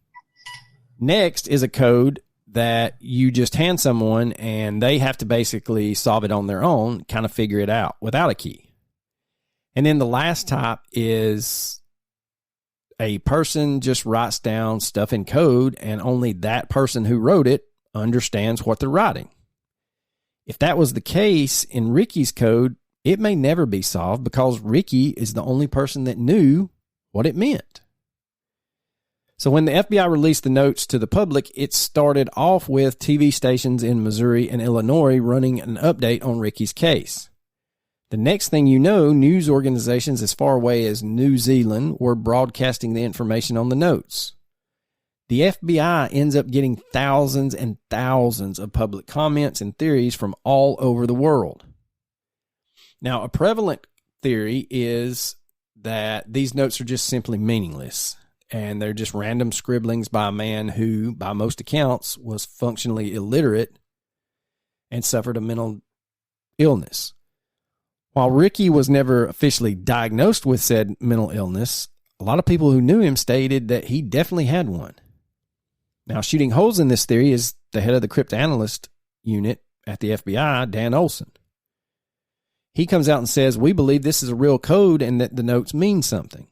Next is a code that you just hand someone and they have to basically solve it on their own, kind of figure it out without a key. And then the last type is a person just writes down stuff in code and only that person who wrote it understands what they're writing. If that was the case in Ricky's code, it may never be solved because Ricky is the only person that knew what it meant. So when the FBI released the notes to the public, it started off with TV stations in Missouri and Illinois running an update on Ricky's case. The next thing you know, news organizations as far away as New Zealand were broadcasting the information on the notes. The FBI ends up getting thousands and thousands of public comments and theories from all over the world. Now, a prevalent theory is that these notes are just simply meaningless, and they're just random scribblings by a man who, by most accounts, was functionally illiterate and suffered a mental illness. While Ricky was never officially diagnosed with said mental illness, a lot of people who knew him stated that he definitely had one. Now, shooting holes in this theory is the head of the cryptanalyst unit at the FBI, Dan Olson. He comes out and says, "We believe this is a real code and that the notes mean something."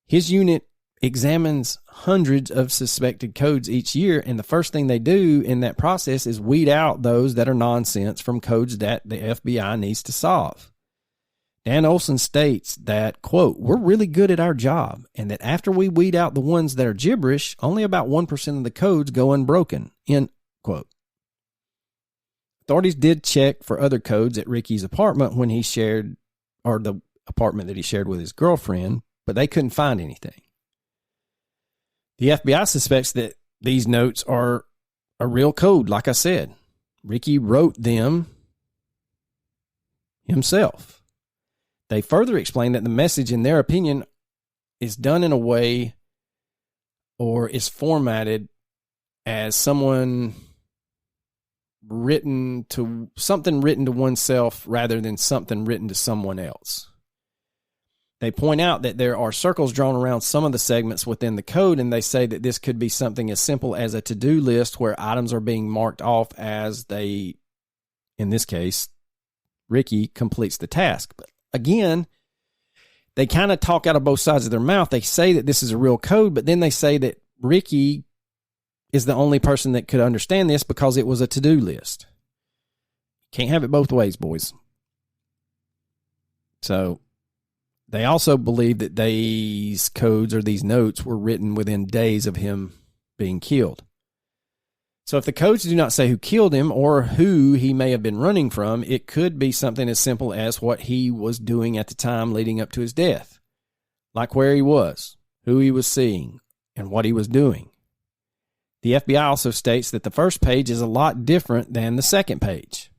His unit examines hundreds of suspected codes each year, and the first thing they do in that process is weed out those that are nonsense from codes that the FBI needs to solve. Dan Olson states that, quote, "We're really good at our job, and that after we weed out the ones that are gibberish, only about 1% of the codes go unbroken," end quote. Authorities did check for other codes at Ricky's apartment when he shared, or the apartment that he shared with his girlfriend, but they couldn't find anything. The FBI suspects that these notes are a real code, like I said. Ricky wrote them himself. They further explain that the message, in their opinion, is done in a way or is formatted as someone written to oneself rather than something written to someone else. They point out that there are circles drawn around some of the segments within the code, and they say that this could be something as simple as a to-do list where items are being marked off as they, in this case, Ricky completes the task. But again, they kind of talk out of both sides of their mouth. They say that this is a real code, but then they say that Ricky is the only person that could understand this because it was a to-do list. Can't have it both ways, boys. So they also believe that these codes or these notes were written within days of him being killed. So if the codes do not say who killed him or who he may have been running from, it could be something as simple as what he was doing at the time leading up to his death. Like where he was, who he was seeing, and what he was doing. The FBI also states that the first page is a lot different than the second page.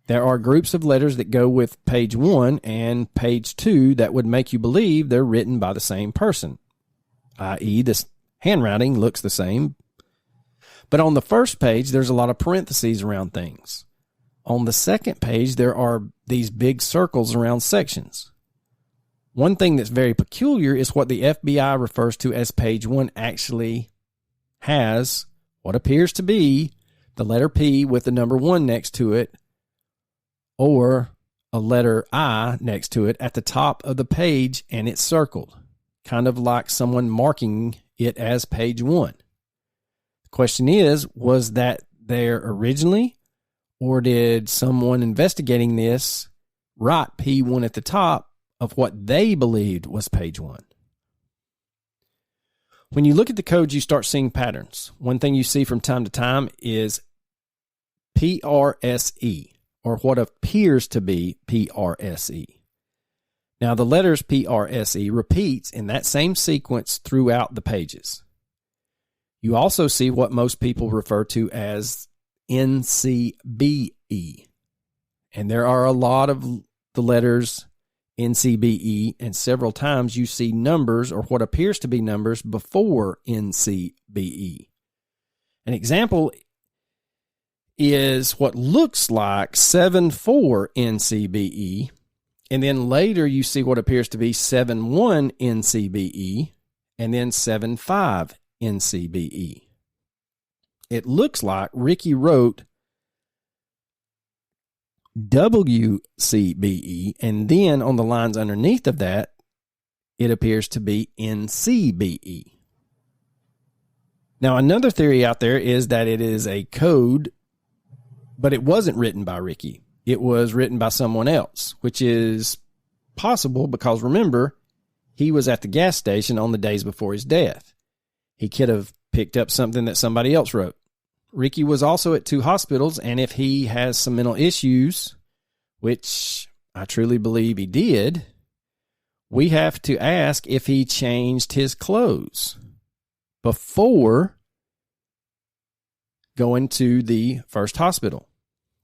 There are groups of letters that go with page 1 and page 2 that would make you believe they're written by the same person, i.e. the handwriting looks the same. But on the first page, there's a lot of parentheses around things. On the second page, there are these big circles around sections. One thing that's very peculiar is what the FBI refers to as page 1 actually has what appears to be the letter P with the number 1 next to it, or a letter I next to it at the top of the page, and it's circled, kind of like someone marking it as page 1. The question is, was that there originally, or did someone investigating this write P1 at the top of what they believed was page 1? When you look at the codes, you start seeing patterns. One thing you see from time to time is PRSE, or what appears to be PRSE. Now, the letters PRSE repeats in that same sequence throughout the pages. You also see what most people refer to as NCBE. And there are a lot of the letters NCBE, and several times you see numbers or what appears to be numbers before NCBE. An example is what looks like 74 NCBE, and then later you see what appears to be 71 NCBE, and then 75 NCBE. It looks like Ricky wrote WCBE, and then on the lines underneath of that, it appears to be NCBE. Now, another theory out there is that it is a code, but it wasn't written by Ricky. It was written by someone else, which is possible because, remember, he was at the gas station on the days before his death. He could have picked up something that somebody else wrote. Ricky was also at 2 hospitals, and if he has some mental issues, which I truly believe he did, we have to ask if he changed his clothes before going to the first hospital.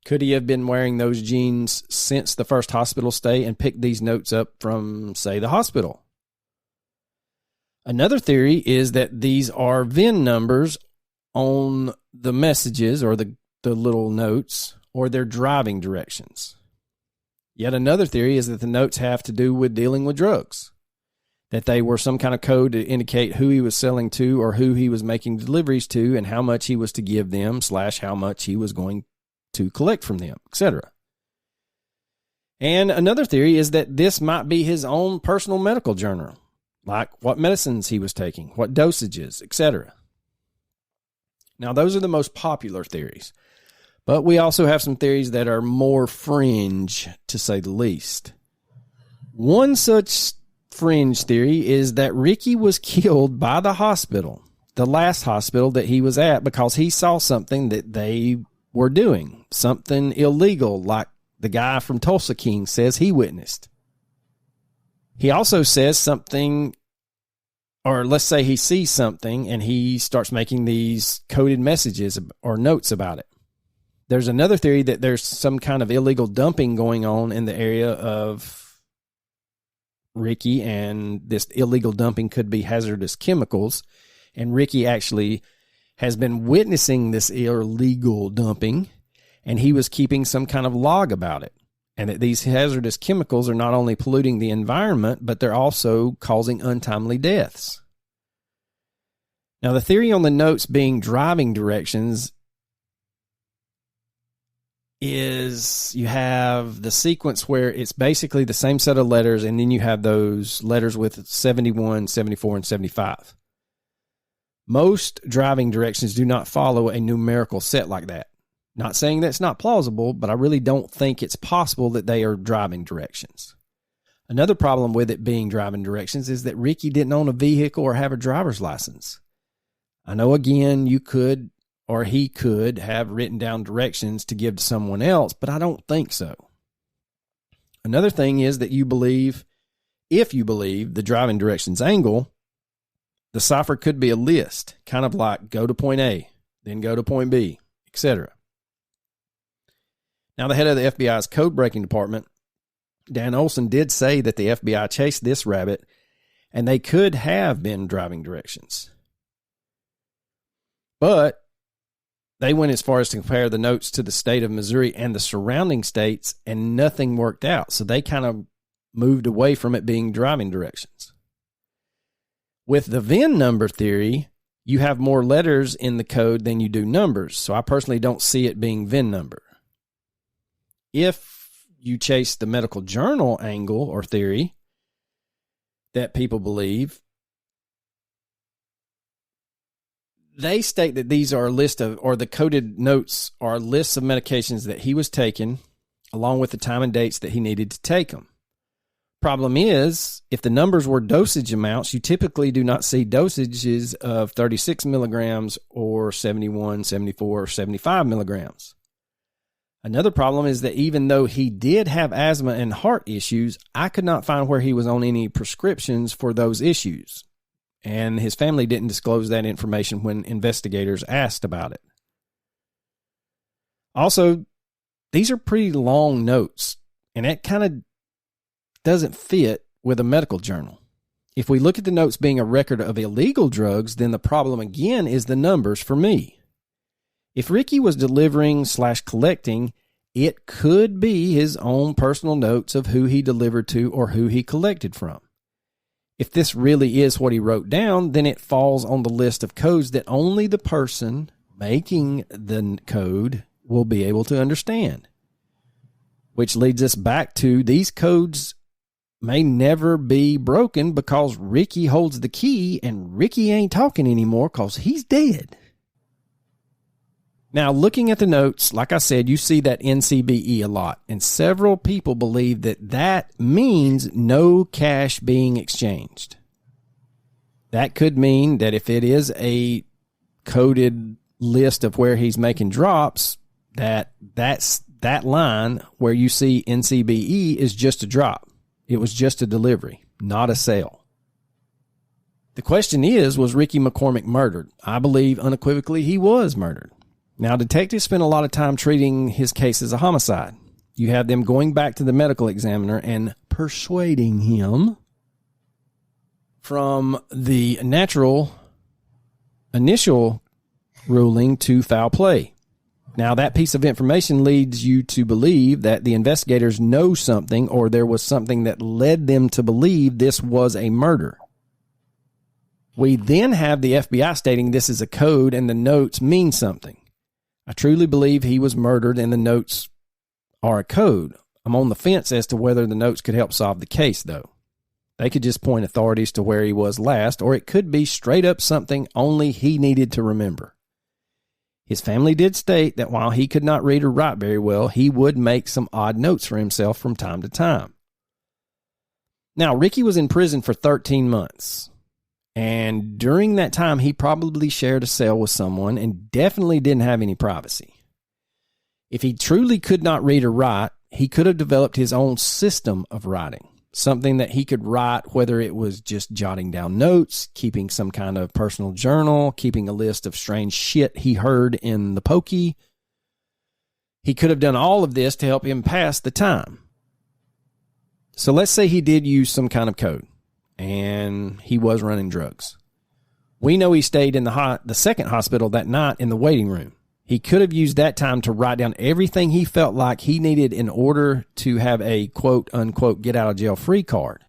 Could he have been wearing those jeans since the first hospital stay and picked these notes up from, say, the hospital? Another theory is that these are VIN numbers on the messages or the little notes, or their driving directions. Yet another theory is that the notes have to do with dealing with drugs, that they were some kind of code to indicate who he was selling to or who he was making deliveries to and how much he was to give them / how much he was going to collect from them, etc. And another theory is that this might be his own personal medical journal, like what medicines he was taking, what dosages, etc. Now, those are the most popular theories, but we also have some theories that are more fringe, to say the least. One such fringe theory is that Ricky was killed by the hospital, the last hospital that he was at, because he saw something that they were doing, something illegal, like the guy from Tulsa King says he witnessed. He also says something, or let's say he sees something and he starts making these coded messages or notes about it. There's another theory that there's some kind of illegal dumping going on in the area of Ricky, and this illegal dumping could be hazardous chemicals. And Ricky actually has been witnessing this illegal dumping, and he was keeping some kind of log about it, and that these hazardous chemicals are not only polluting the environment, but they're also causing untimely deaths. Now, the theory on the notes being driving directions is you have the sequence where it's basically the same set of letters, and then you have those letters with 71, 74, and 75. Most driving directions do not follow a numerical set like that. Not saying that's not plausible, but I really don't think it's possible that they are driving directions. Another problem with it being driving directions is that Ricky didn't own a vehicle or have a driver's license. I know, again, you could or he could have written down directions to give to someone else, but I don't think so. Another thing is that if you believe the driving directions angle, the cipher could be a list, kind of like go to point A, then go to point B, etc. Now, the head of the FBI's code-breaking department, Dan Olson, did say that the FBI chased this rabbit, and they could have been driving directions. But they went as far as to compare the notes to the state of Missouri and the surrounding states, and nothing worked out. So they kind of moved away from it being driving directions. With the VIN number theory, you have more letters in the code than you do numbers. So I personally don't see it being VIN number. If you chase the medical journal angle or theory that people believe, they state that these are a list of, or the coded notes are lists of medications that he was taking, along with the time and dates that he needed to take them. Problem is, if the numbers were dosage amounts, you typically do not see dosages of 36 milligrams or 71, 74, or 75 milligrams. Another problem is that even though he did have asthma and heart issues, I could not find where he was on any prescriptions for those issues. And his family didn't disclose that information when investigators asked about it. Also, these are pretty long notes, and that kind of doesn't fit with a medical journal. If we look at the notes being a record of illegal drugs, then the problem again is the numbers for me. If Ricky was delivering/collecting, it could be his own personal notes of who he delivered to or who he collected from. If this really is what he wrote down, then it falls on the list of codes that only the person making the code will be able to understand. Which leads us back to these codes may never be broken because Ricky holds the key, and Ricky ain't talking anymore because he's dead. Now, looking at the notes, like I said, you see that NCBE a lot, and several people believe that that means no cash being exchanged. That could mean that if it is a coded list of where he's making drops, that's that line where you see NCBE is just a drop. It was just a delivery, not a sale. The question is, was Ricky McCormick murdered? I believe unequivocally he was murdered. Now, detectives spent a lot of time treating his case as a homicide. You have them going back to the medical examiner and persuading him from the natural initial ruling to foul play. Now, that piece of information leads you to believe that the investigators know something, or there was something that led them to believe this was a murder. We then have the FBI stating this is a code and the notes mean something. I truly believe he was murdered and the notes are a code. I'm on the fence as to whether the notes could help solve the case, though. They could just point authorities to where he was last, or it could be straight up something only he needed to remember. His family did state that while he could not read or write very well, he would make some odd notes for himself from time to time. Now, Ricky was in prison for 13 months. And during that time, he probably shared a cell with someone and definitely didn't have any privacy. If he truly could not read or write, he could have developed his own system of writing, something that he could write, whether it was just jotting down notes, keeping some kind of personal journal, keeping a list of strange shit he heard in the pokey. He could have done all of this to help him pass the time. So let's say he did use some kind of code, and he was running drugs. We know he stayed in the second hospital that night in the waiting room. He could have used that time to write down everything he felt like he needed in order to have a quote unquote get out of jail free card.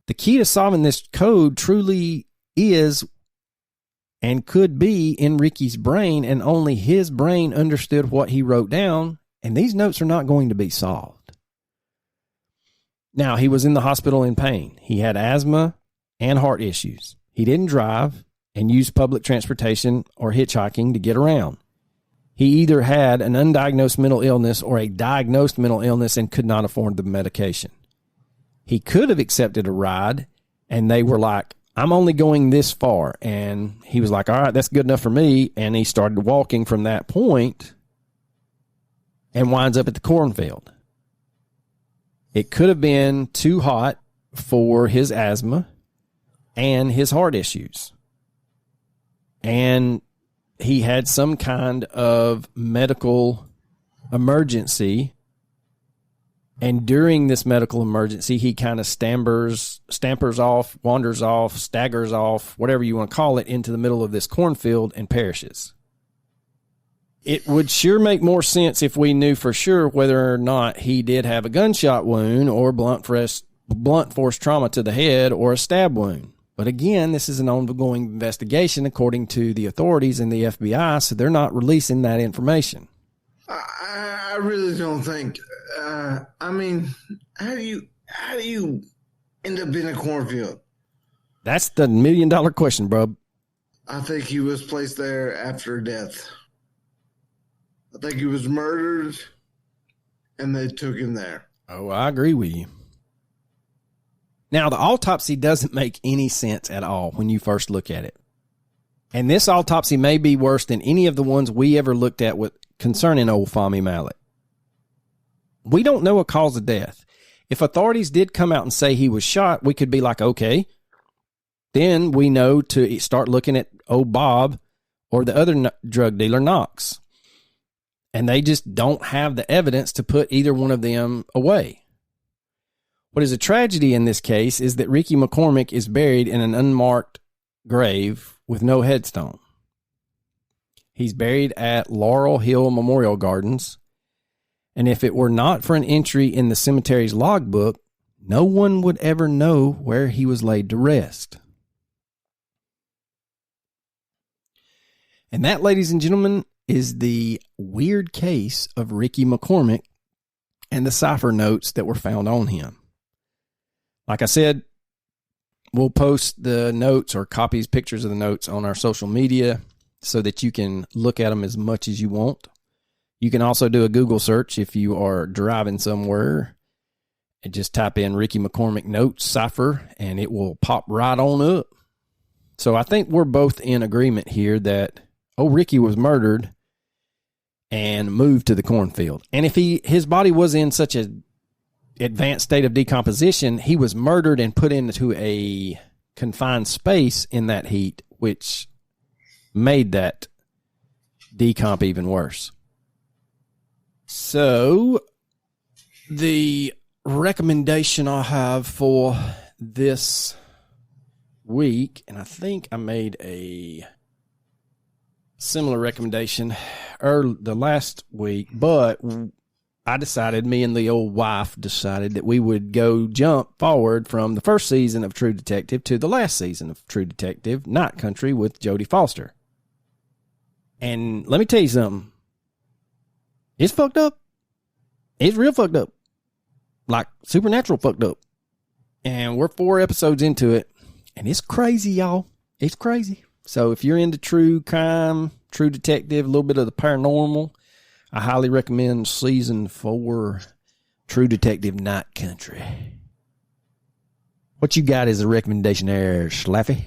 The key to solving this code truly is and could be in Ricky's brain, and only his brain understood what he wrote down, and these notes are not going to be solved. Now, he was in the hospital in pain. He had asthma and heart issues. He didn't drive and used public transportation or hitchhiking to get around. He either had an undiagnosed mental illness or a diagnosed mental illness and could not afford the medication. He could have accepted a ride, and they were like, I'm only going this far. And he was like, all right, that's good enough for me. And he started walking from that point and winds up at the cornfield. It could have been too hot for his asthma and his heart issues. And he had some kind of medical emergency. And during this medical emergency, he kind of stampers off, wanders off, staggers off, whatever you want to call it, into the middle of this cornfield and perishes. It would sure make more sense if we knew for sure whether or not he did have a gunshot wound or blunt force trauma to the head or a stab wound. But again, this is an ongoing investigation according to the authorities and the FBI, so they're not releasing that information. I really don't think. I mean, how do you end up in a cornfield? That's the $1 million question, bro. I think he was placed there after death. I think he was murdered, and they took him there. Oh, I agree with you. Now, the autopsy doesn't make any sense at all when you first look at it. And this autopsy may be worse than any of the ones we ever looked at with concerning old Fahmy Mallet. We don't know a cause of death. If authorities did come out and say he was shot, we could be like, okay, then we know to start looking at old Bob or the other drug dealer, Knox. And they just don't have the evidence to put either one of them away. What is a tragedy in this case is that Ricky McCormick is buried in an unmarked grave with no headstone. He's buried at Laurel Hill Memorial Gardens. And if it were not for an entry in the cemetery's logbook, no one would ever know where he was laid to rest. And that, ladies and gentlemen, is the weird case of Ricky McCormick and the cipher notes that were found on him. Like I said, we'll post the notes or copies, pictures of the notes on our social media so that you can look at them as much as you want. You can also do a Google search if you are driving somewhere and just type in Ricky McCormick notes cipher and it will pop right on up. So I think we're both in agreement here that, Ricky was murdered and moved to the cornfield. And if his body was in such an advanced state of decomposition, he was murdered and put into a confined space in that heat, which made that decomp even worse. So the recommendation I have for this week, and I think I made a similar recommendation the last week, but I decided, me and the old wife decided that we would go jump forward from the first season of True Detective to the last season of True Detective, Night Country with Jodie Foster. And let me tell you something. It's fucked up. It's real fucked up. Like supernatural fucked up. And we're 4 episodes into it. And it's crazy, y'all. It's crazy. So if you're into true crime, True Detective, a little bit of the paranormal, I highly recommend season 4, True Detective Night Country. What you got as a recommendation there, Slaffy?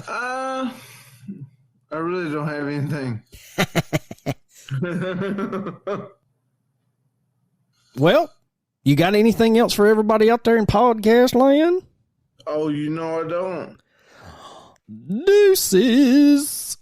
I really don't have anything. Well, you got anything else for everybody out there in podcast land? Oh, you know I don't. Deuces.